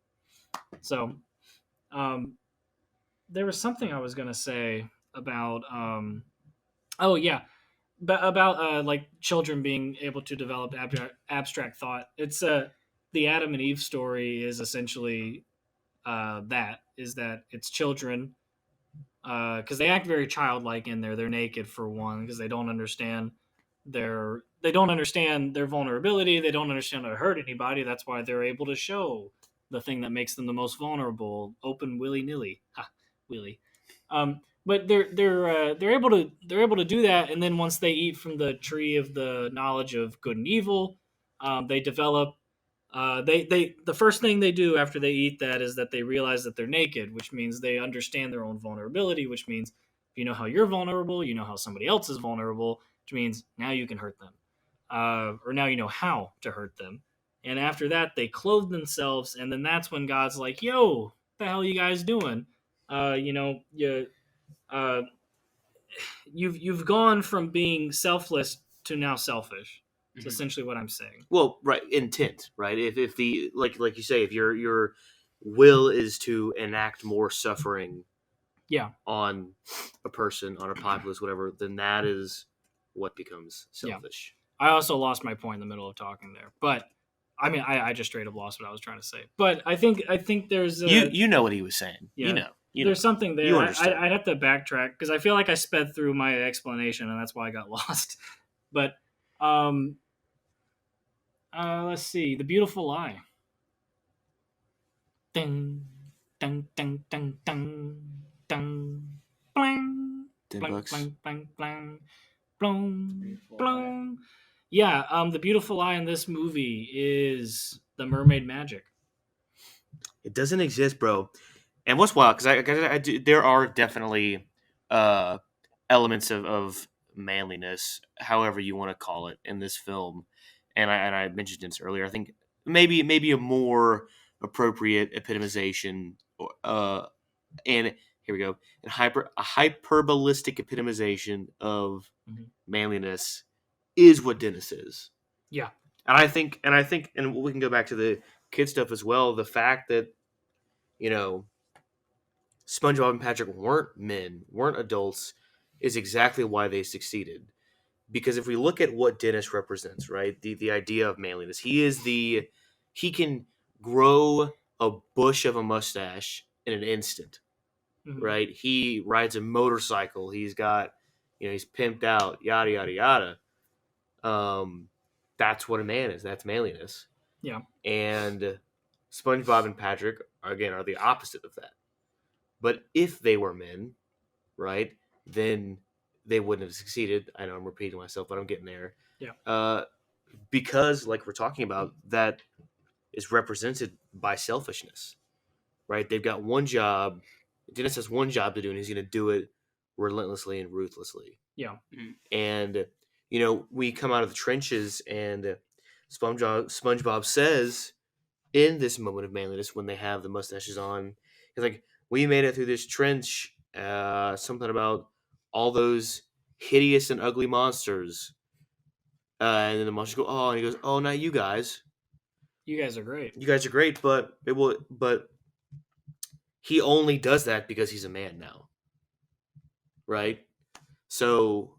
So, there was something I was going to say about, about like children being able to develop abstract thought. It's the Adam and Eve story is essentially that it's children because they act very childlike in there. They're naked for one because they don't understand their vulnerability. They don't understand how to hurt anybody. That's why they're able to show the thing that makes them the most vulnerable, open willy-nilly. Willy. But they're able to do that, and then once they eat from the tree of the knowledge of good and evil, they develop. The first thing they do after they eat that is that they realize that they're naked, which means they understand their own vulnerability. Which means if you know how you're vulnerable, you know how somebody else is vulnerable. Which means now you can hurt them, or now you know how to hurt them. And after that, they clothe themselves, and then that's when God's like, "Yo, what the hell are you guys doing? You've gone from being selfless to now selfish." It's essentially what I'm saying. Well, right, intent, right? If the like you say, if your will is to enact more suffering, on a person, on a populace, whatever, then that is what becomes selfish. Yeah. I also lost my point in the middle of talking there, but I mean, I just straight up lost what I was trying to say. But I think there's you know what he was saying. Yeah. There's something there. I'd have to backtrack because I feel like I sped through my explanation and that's why I got lost. But let's see. The Beautiful Lie. Ding, ding, ding, ding, ding, ding, blang, blang, blang, blang, blang, blong, blong. Yeah, the Beautiful Lie in this movie is the mermaid magic. It doesn't exist, bro. And what's wild, because there are definitely elements of manliness, however you want to call it, in this film. And I mentioned this earlier. I think maybe a more appropriate epitomization, and here we go, a hyperbolistic epitomization of manliness is what Dennis is. Yeah, and I think, and we can go back to the kid stuff as well. The fact that SpongeBob and Patrick weren't adults, is exactly why they succeeded. Because if we look at what Dennis represents, right, the idea of manliness, he can grow a bush of a mustache in an instant, right? He rides a motorcycle. He's got, he's pimped out, yada yada yada. That's what a man is. That's manliness. Yeah. And SpongeBob and Patrick are the opposite of that. But if they were men, right, then they wouldn't have succeeded. I know I'm repeating myself, but I'm getting there. Yeah. Because, like we're talking about, that is represented by selfishness, right? They've got one job. Dennis has one job to do, and he's going to do it relentlessly and ruthlessly. Yeah. And, we come out of the trenches, and SpongeBob says, in this moment of manliness, when they have the mustaches on, he's like, we made it through this trench. Something about all those hideous and ugly monsters. And then the monsters go, oh, and he goes, oh, not you guys. You guys are great. You guys are great, but he only does that because he's a man now. Right? So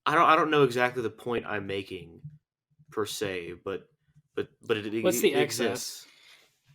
I don't know exactly the point I'm making per se, but What's the excess? Exists.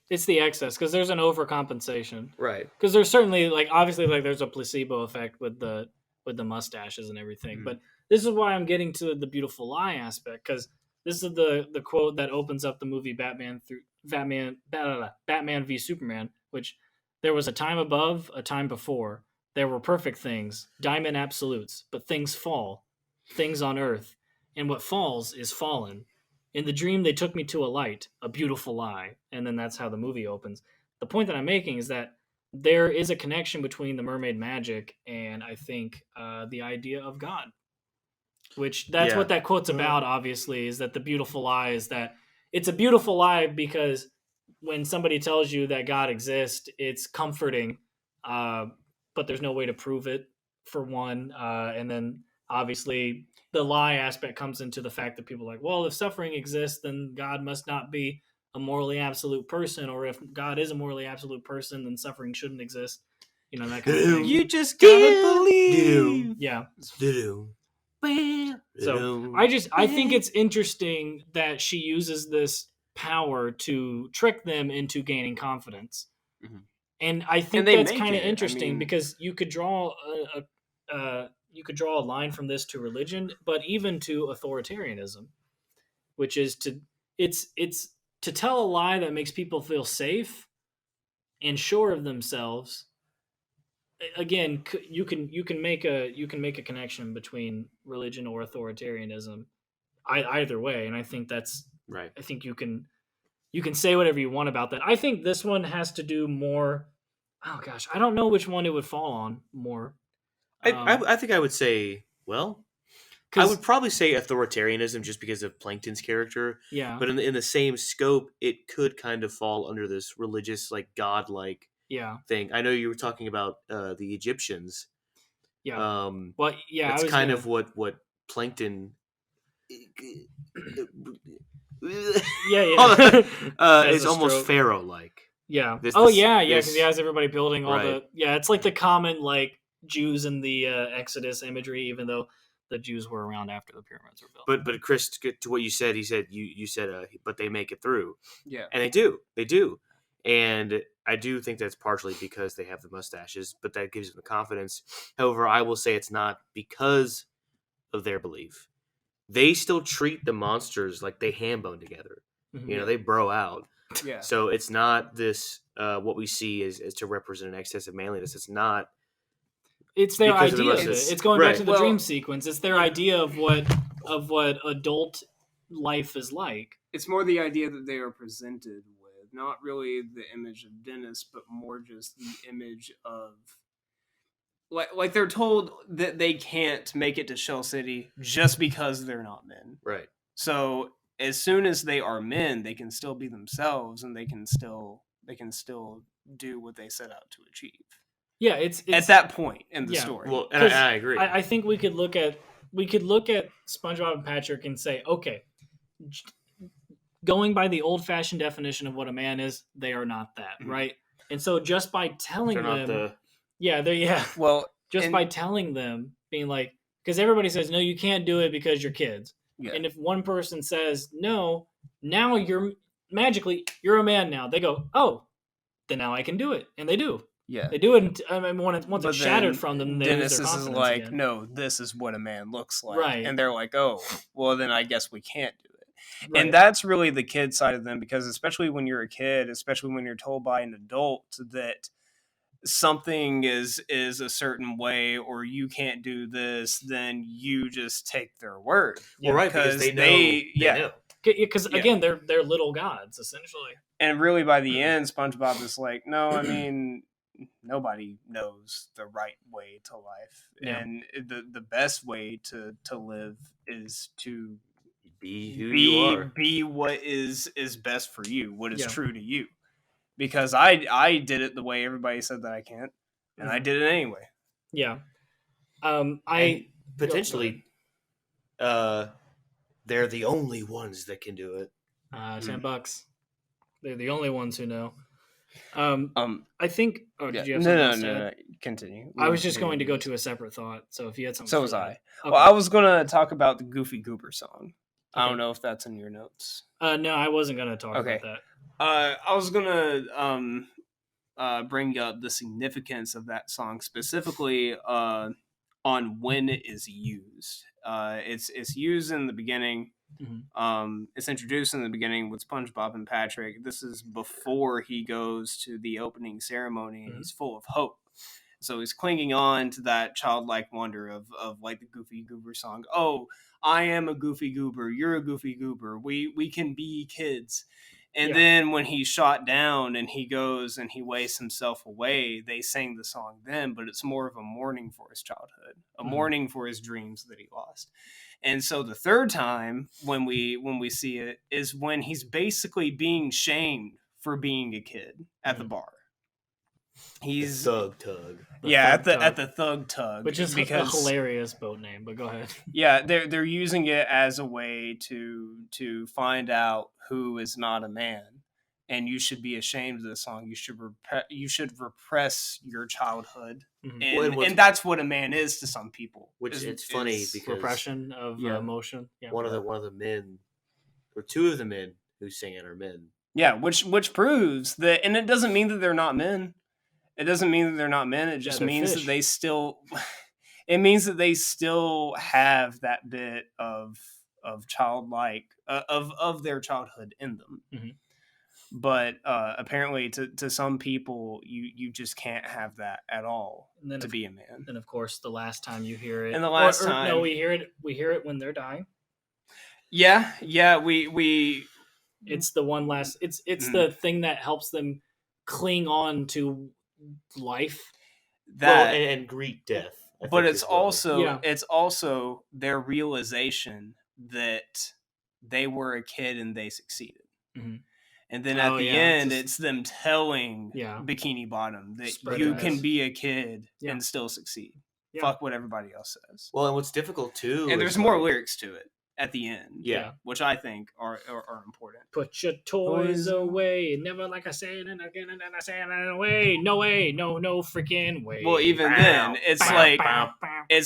It's the excess because there's an overcompensation. Right. Because there's certainly obviously there's a placebo effect with the mustaches and everything. But this is why I'm getting to the beautiful lie aspect, because this is the quote that opens up the movie Batman v Superman, which there was a time above, a time before. There were perfect things, diamond absolutes, but things fall, things on earth, and what falls is fallen. In the dream, they took me to a light, a beautiful lie, and then that's how the movie opens. The point that I'm making is that there is a connection between the mermaid magic and, I think, the idea of God, which that's what that quote's about, obviously, is that the beautiful lie is that it's a beautiful lie because when somebody tells you that God exists, it's comforting, but there's no way to prove it, for one, and then obviously the lie aspect comes into the fact that people are like, well, if suffering exists, then God must not be a morally absolute person, or if God is a morally absolute person, then suffering shouldn't exist. That kind of thing. You just gotta believe. Yeah. So I think it's interesting that she uses this power to trick them into gaining confidence. Mm-hmm. And I think that's kind of interesting because you could draw a line from this to religion, but even to authoritarianism, which is to tell a lie that makes people feel safe and sure of themselves. Again, you can make a connection between religion or authoritarianism, either way, and I think that's right. I think you can say whatever you want about that. I think this one has to do more. Oh gosh, I don't know which one it would fall on more. I think I would say, well, I would probably say authoritarianism just because of Plankton's character. Yeah. But in the same scope, it could kind of fall under this religious, godlike thing. I know you were talking about the Egyptians. Yeah. That's kind of what Plankton. It's almost Pharaoh-like. Yeah. Because he has everybody building all the. Yeah, it's like the common Jews in the Exodus imagery, even though the Jews were around after the pyramids were built. But Chris, to what you said, you said, but they make it through. Yeah, and they do, and I do think that's partially because they have the mustaches, but that gives them the confidence. However, I will say it's not because of their belief. They still treat the monsters like they ham bone together. Mm-hmm. They bro out. Yeah. So it's not this. What we see is to represent an excess of manliness. It's not. It's their idea. It's going back to the dream sequence. It's their idea of what adult life is like. It's more the idea that they are presented with, not really the image of Dennis, but more just the image of like they're told that they can't make it to Shell City just because they're not men. Right. So as soon as they are men, they can still be themselves, and they can still do what they set out to achieve. Yeah, it's at that point in the story. Well, and I agree. I think we could look at SpongeBob and Patrick and say, okay, going by the old-fashioned definition of what a man is, they are not that, right? And so just by telling them, by telling them, being like, because everybody says, no, you can't do it because you're kids. Yeah. And if one person says, no, now you're a man now. They go, oh, then now I can do it. And they do. Yeah. They do it. Once it's shattered from them, Dennis is like, again. no, this is what a man looks like. Right. And they're like, oh, well, then I guess we can't do it. Right. And that's really the kid side of them, because especially when you're a kid, especially when you're told by an adult that something is a certain way or you can't do this, then you just take their word. Well, right, because they know. They know. Because again, they're little gods essentially. And really, by the end, SpongeBob is like, no, I mean, nobody knows the right way to life, and the best way to live is to be who you are, be what is best for you, what is true to you. Because I did it the way everybody said that I can't, and I did it anyway. Yeah. And potentially, they're the only ones that can do it. $10. They're the only ones who know. I think. Oh, did you have something no. Continue. I was just going to go to a separate thought. So if you had something, so was I. Okay. Well, I was gonna talk about the Goofy Goober song. Okay. I don't know if that's in your notes. No, I wasn't gonna talk about that. I was gonna bring up the significance of that song specifically on when it is used. It's used in the beginning. Mm-hmm. It's introduced in the beginning with SpongeBob and Patrick. This is before he goes to the opening ceremony, and he's full of hope. So he's clinging on to that childlike wonder of like the Goofy Goober song. Oh, I am a Goofy Goober. You're a Goofy Goober. We can be kids. And then when he's shot down and he goes and he wastes himself away, they sing the song then, but it's more of a mourning for his childhood, a mourning for his dreams that he lost. And so the third time when we see it is when he's basically being shamed for being a kid at the bar. He's the Thug Tug. At the Thug Tug, which is a hilarious boat name. But go ahead. Yeah, they're using it as a way to find out who is not a man, and you should be ashamed of this song. You should repress your childhood, and that's what a man is to some people. Which it's funny because repression of emotion. Yeah. One of the men, or two of the men who sing it are men. Yeah, which proves that, and it doesn't mean that they're not men. It doesn't mean that they're not men. It just means that they still. It means that they still have that bit of childlike of their childhood in them. Mm-hmm. But apparently, to some people, you just can't have that at all to be a man. And of course, the last time you hear it, and the last time, no, we hear it when they're dying. Yeah, we. It's the one last. It's the thing that helps them cling on to life, and greet death. But it's also their realization that they were a kid and they succeeded. Mm-hmm. And then at the end, it's them telling Bikini Bottom that you can be a kid and still succeed. Yeah. Fuck what everybody else says. Well, and what's difficult too, and there's more lyrics to it at the end, which I think are important. Put your toys away, never like I said, and again, and then I say it away. No way, no freaking way. Well, even then, it's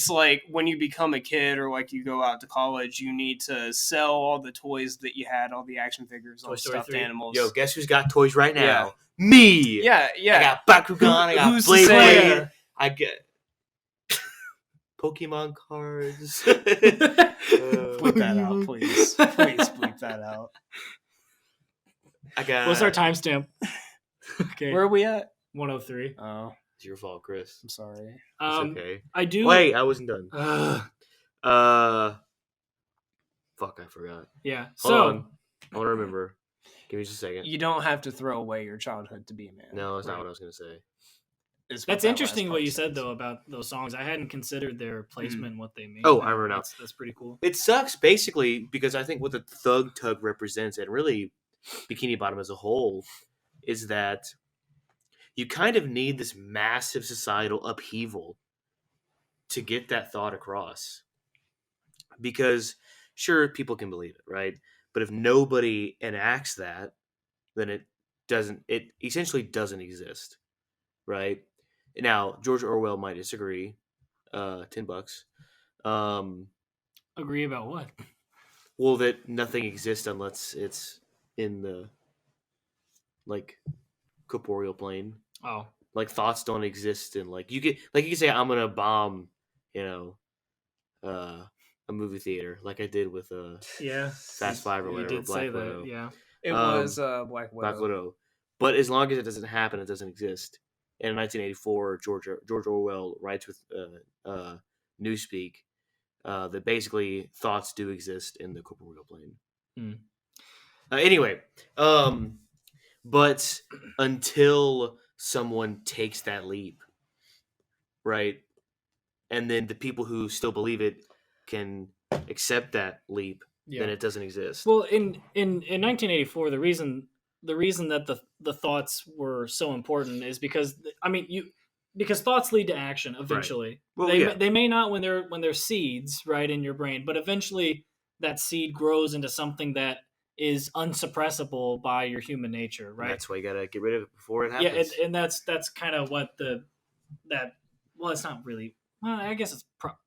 like when you become a kid or like you go out to college, you need to sell all the toys that you had, all the action figures, all the stuffed animals. Yo, guess who's got toys right now? Yeah. Me. Yeah. I got Bakugan. I got Blade. I get Pokemon cards. Bleep that out, please. Please bleep that out. What's our timestamp? Okay. Where are we at? 103. Oh. It's your fault, Chris. I'm sorry. It's okay. I do. Wait, I wasn't done. Fuck, I forgot. Yeah. Hold on. I want to remember. Give me just a second. You don't have to throw away your childhood to be a man. No, that's not what I was going to say. That's interesting what you said though about those songs. I hadn't considered their placement and what they mean. Oh, I remember now. That's pretty cool. It sucks basically because I think what the Thug Tug represents, and really Bikini Bottom as a whole, is that you kind of need this massive societal upheaval to get that thought across. Because sure, people can believe it, right? But if nobody enacts that, then it essentially doesn't exist, right? Now, George Orwell might disagree. $10. Agree about what? Well, that nothing exists unless it's in the corporeal plane. Oh, like thoughts don't exist in you can say I'm gonna bomb, a movie theater like I did with Fast Five or whatever. Black Widow. Yeah, it was Black Widow. Black Widow. But as long as it doesn't happen, it doesn't exist. in 1984, George Orwell writes with Newspeak that basically thoughts do exist in the corporeal plane. Anyway, but until someone takes that leap, right, and then the people who still believe it can accept that leap, then it doesn't exist. Well, in 1984, the reason that the thoughts were so important is because because thoughts lead to action eventually. Right. Well, they may not when they're seeds, right, in your brain, but eventually that seed grows into something that is unsuppressible by your human nature, right? And that's why you gotta get rid of it before it happens. Yeah, and that's kind of what it's not really. Well, I guess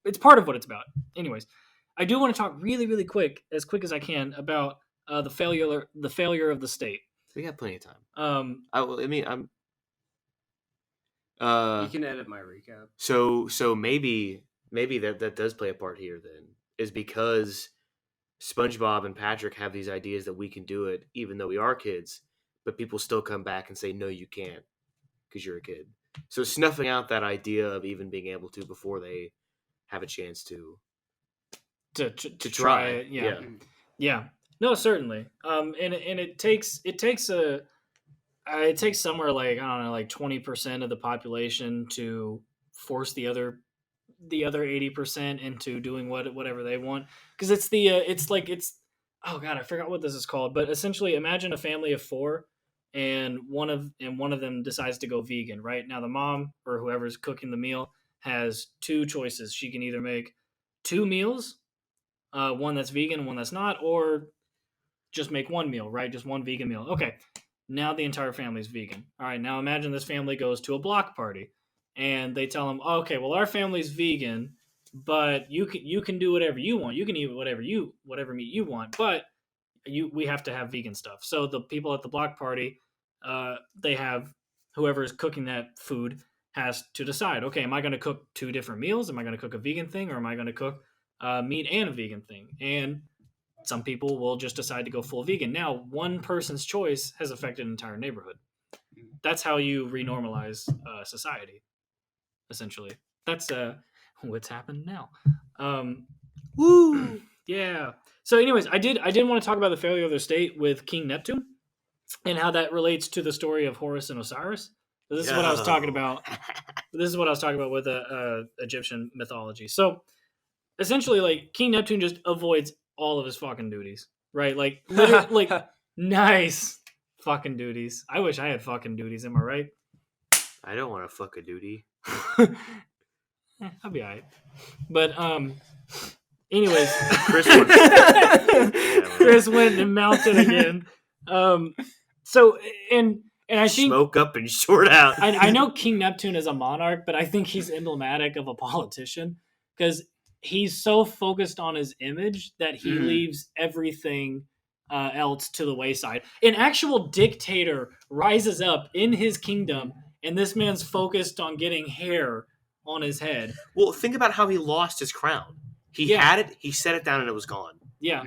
it's part of what it's about. Anyways, I do want to talk really quick as I can about the failure of the state. We got plenty of time. You can edit my recap. So maybe that does play a part here. Then is because SpongeBob and Patrick have these ideas that we can do it, even though we are kids, but people still come back and say, no, you can't, because you're a kid. So snuffing out that idea of even being able to before they have a chance to try it. Yeah. No, certainly. And it takes somewhere like, I don't know, like 20% of the population to force the other 80% into doing whatever they want, because oh god, I forgot what this is called, but essentially imagine a family of 4 and one of them decides to go vegan. Right now, the mom or whoever's cooking the meal has 2 choices. She can either make 2 meals, one that's vegan, one that's not, or just make 1 meal, right? Just 1 vegan meal. Okay, now the entire family's vegan. All right, now imagine this family goes to a block party and they tell them, okay, well, our family's vegan, but you can do whatever you want. You can eat whatever meat you want, but we have to have vegan stuff. So the people at the block party, they have whoever is cooking that food has to decide, okay, am I going to cook 2 different meals? Am I going to cook a vegan thing, or am I going to cook meat and a vegan thing? And some people will just decide to go full vegan. Now, one person's choice has affected an entire neighborhood. That's how you renormalize society, essentially. That's what's happened now. Woo! Yeah. So anyways, I did want to talk about the failure of their state with King Neptune and how that relates to the story of Horus and Osiris. This is what I was talking about. This is what I was talking about with Egyptian mythology. So essentially, like, King Neptune just avoids all of his fucking duties, right? Like, like nice fucking duties. I wish I had fucking duties. Am I right? I don't want to fuck a duty. I'll be alright. But anyways, Chris went and mounted again. So and I think smoke up and short out. I know King Neptune is a monarch, but I think he's emblematic of a politician, because he's so focused on his image that he leaves everything else to the wayside. An actual dictator rises up in his kingdom, and this man's focused on getting hair on his head. Well, think about how he lost his crown. He had it, he set it down, and it was gone. Yeah.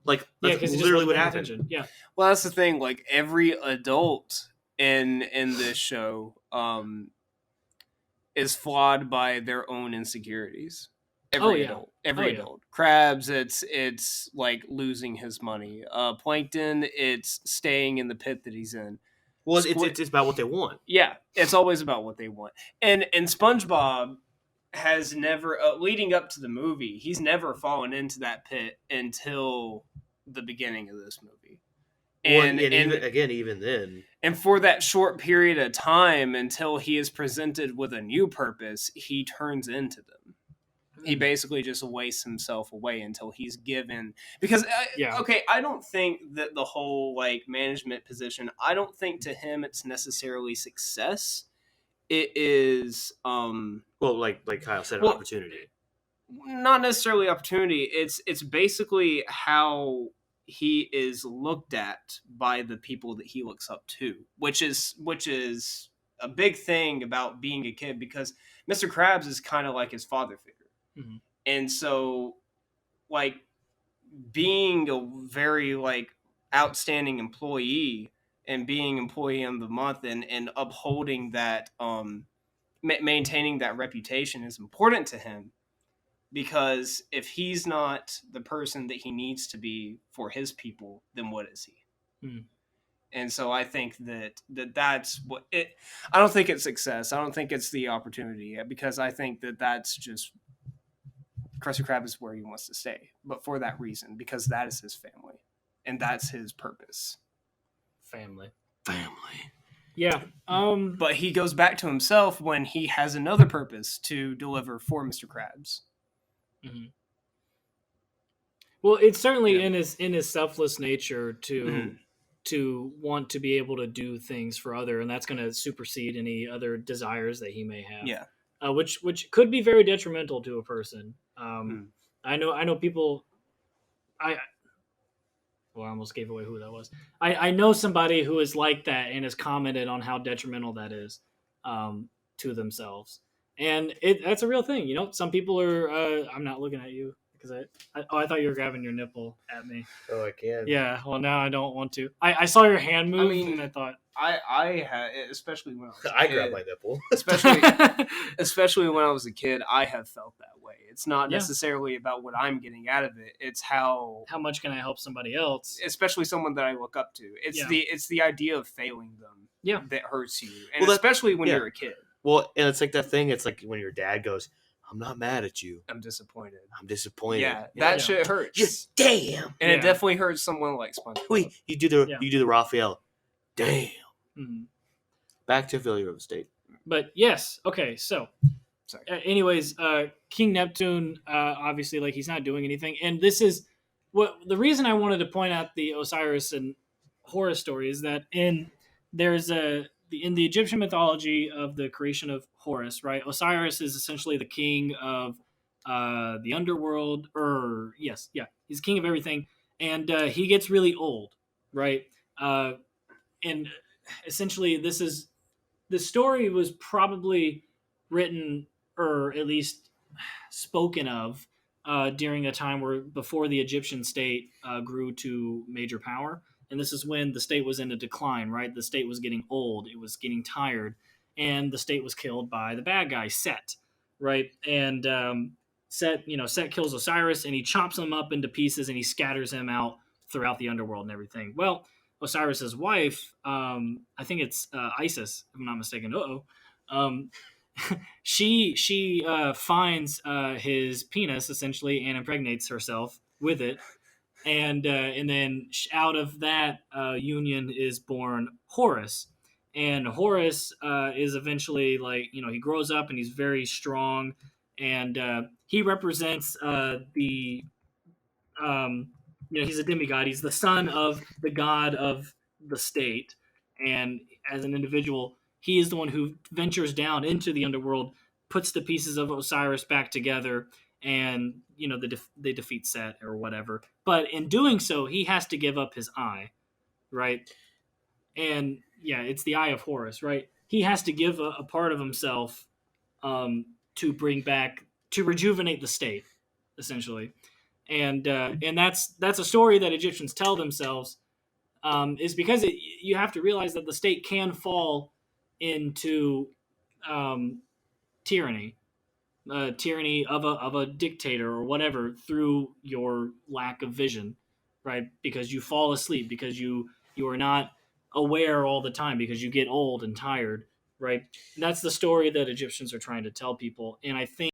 Like, that's literally what happened. Yeah. Well, that's the thing. Like, every adult in this show is flawed by their own insecurities. Every adult. Krabs, it's like losing his money. Plankton, it's staying in the pit that he's in. Well, it's about what they want. Yeah, it's always about what they want. And SpongeBob has never, leading up to the movie, he's never fallen into that pit until the beginning of this movie. And even then. And for that short period of time, until he is presented with a new purpose, he turns into them. He basically just wastes himself away until he's given, because okay, I don't think that the whole like management position, I don't think to him it's necessarily success. It is like Kyle said, an opportunity. Not necessarily opportunity. It's basically how he is looked at by the people that he looks up to, which is a big thing about being a kid, because Mr. Krabs is kind of like his father figure. Mm-hmm. And so, like, being a very, like, outstanding employee and being employee of the month and upholding that, maintaining that reputation is important to him, because if he's not the person that he needs to be for his people, then what is he? And so I think that's what it. I don't think it's success. I don't think it's the opportunity, because I think that's just Krusty Krab is where he wants to stay, but for that reason, because that is his family and that's his purpose. Family. Yeah. But he goes back to himself when he has another purpose to deliver for Mr. Krabs. Mm-hmm. Well, it's certainly in his selfless nature to want to be able to do things for other, and that's going to supersede any other desires that he may have. Yeah. Which could be very detrimental to a person. I know people. I almost gave away who that was. I know somebody who is like that and has commented on how detrimental that is to themselves, and that's a real thing. Some people are. I'm not looking at you because I thought you were grabbing your nipple at me. Oh, I can. Yeah. Well, now I don't want to. I saw your hand move, and I thought I had, especially when I was a I kid, grabbed my nipple. especially when I was a kid, I have felt that way. It's not necessarily about what I'm getting out of it. It's how much can I help somebody else, especially someone that I look up to. It's the idea of failing them that hurts you, and especially when you're a kid. Well, and it's like that thing. It's like when your dad goes, "I'm not mad at you. I'm disappointed. Yeah, that shit hurts. Just damn, and it definitely hurts someone like Spongebob. Wait, you do the Raphael. Damn. Mm-hmm. Back to failure of the state. But yes, okay. So, anyways, King Neptune, obviously, like, he's not doing anything, and this is the reason I wanted to point out the Osiris and Horus story is that in the Egyptian mythology of the creation of Horus, right? Osiris is essentially the king of the underworld, he's king of everything, and he gets really old, right? And essentially, the story was probably written, or at least spoken of, during a time before the Egyptian state grew to major power. And this is when the state was in a decline, right? The state was getting old. It was getting tired. And the state was killed by the bad guy, Set, right? And Set kills Osiris, and he chops him up into pieces, and he scatters him out throughout the underworld and everything. Well, Osiris's wife, I think it's Isis, if I'm not mistaken. She finds his penis, essentially, and impregnates herself with it. And then out of that union is born Horus. And Horus is eventually, like, he grows up and he's very strong. And he represents he's a demigod. He's the son of the god of the state. And as an individual, he is the one who ventures down into the underworld, puts the pieces of Osiris back together, and they defeat Set or whatever. But in doing so, he has to give up his eye, right? And it's the eye of Horus, right? He has to give a part of himself to rejuvenate the state, essentially. And that's a story that Egyptians tell themselves, is because you have to realize that the state can fall into tyranny of a dictator or whatever through your lack of vision, right? Because you fall asleep, because you are not aware all the time, because you get old and tired, right? And that's the story that Egyptians are trying to tell people, and I think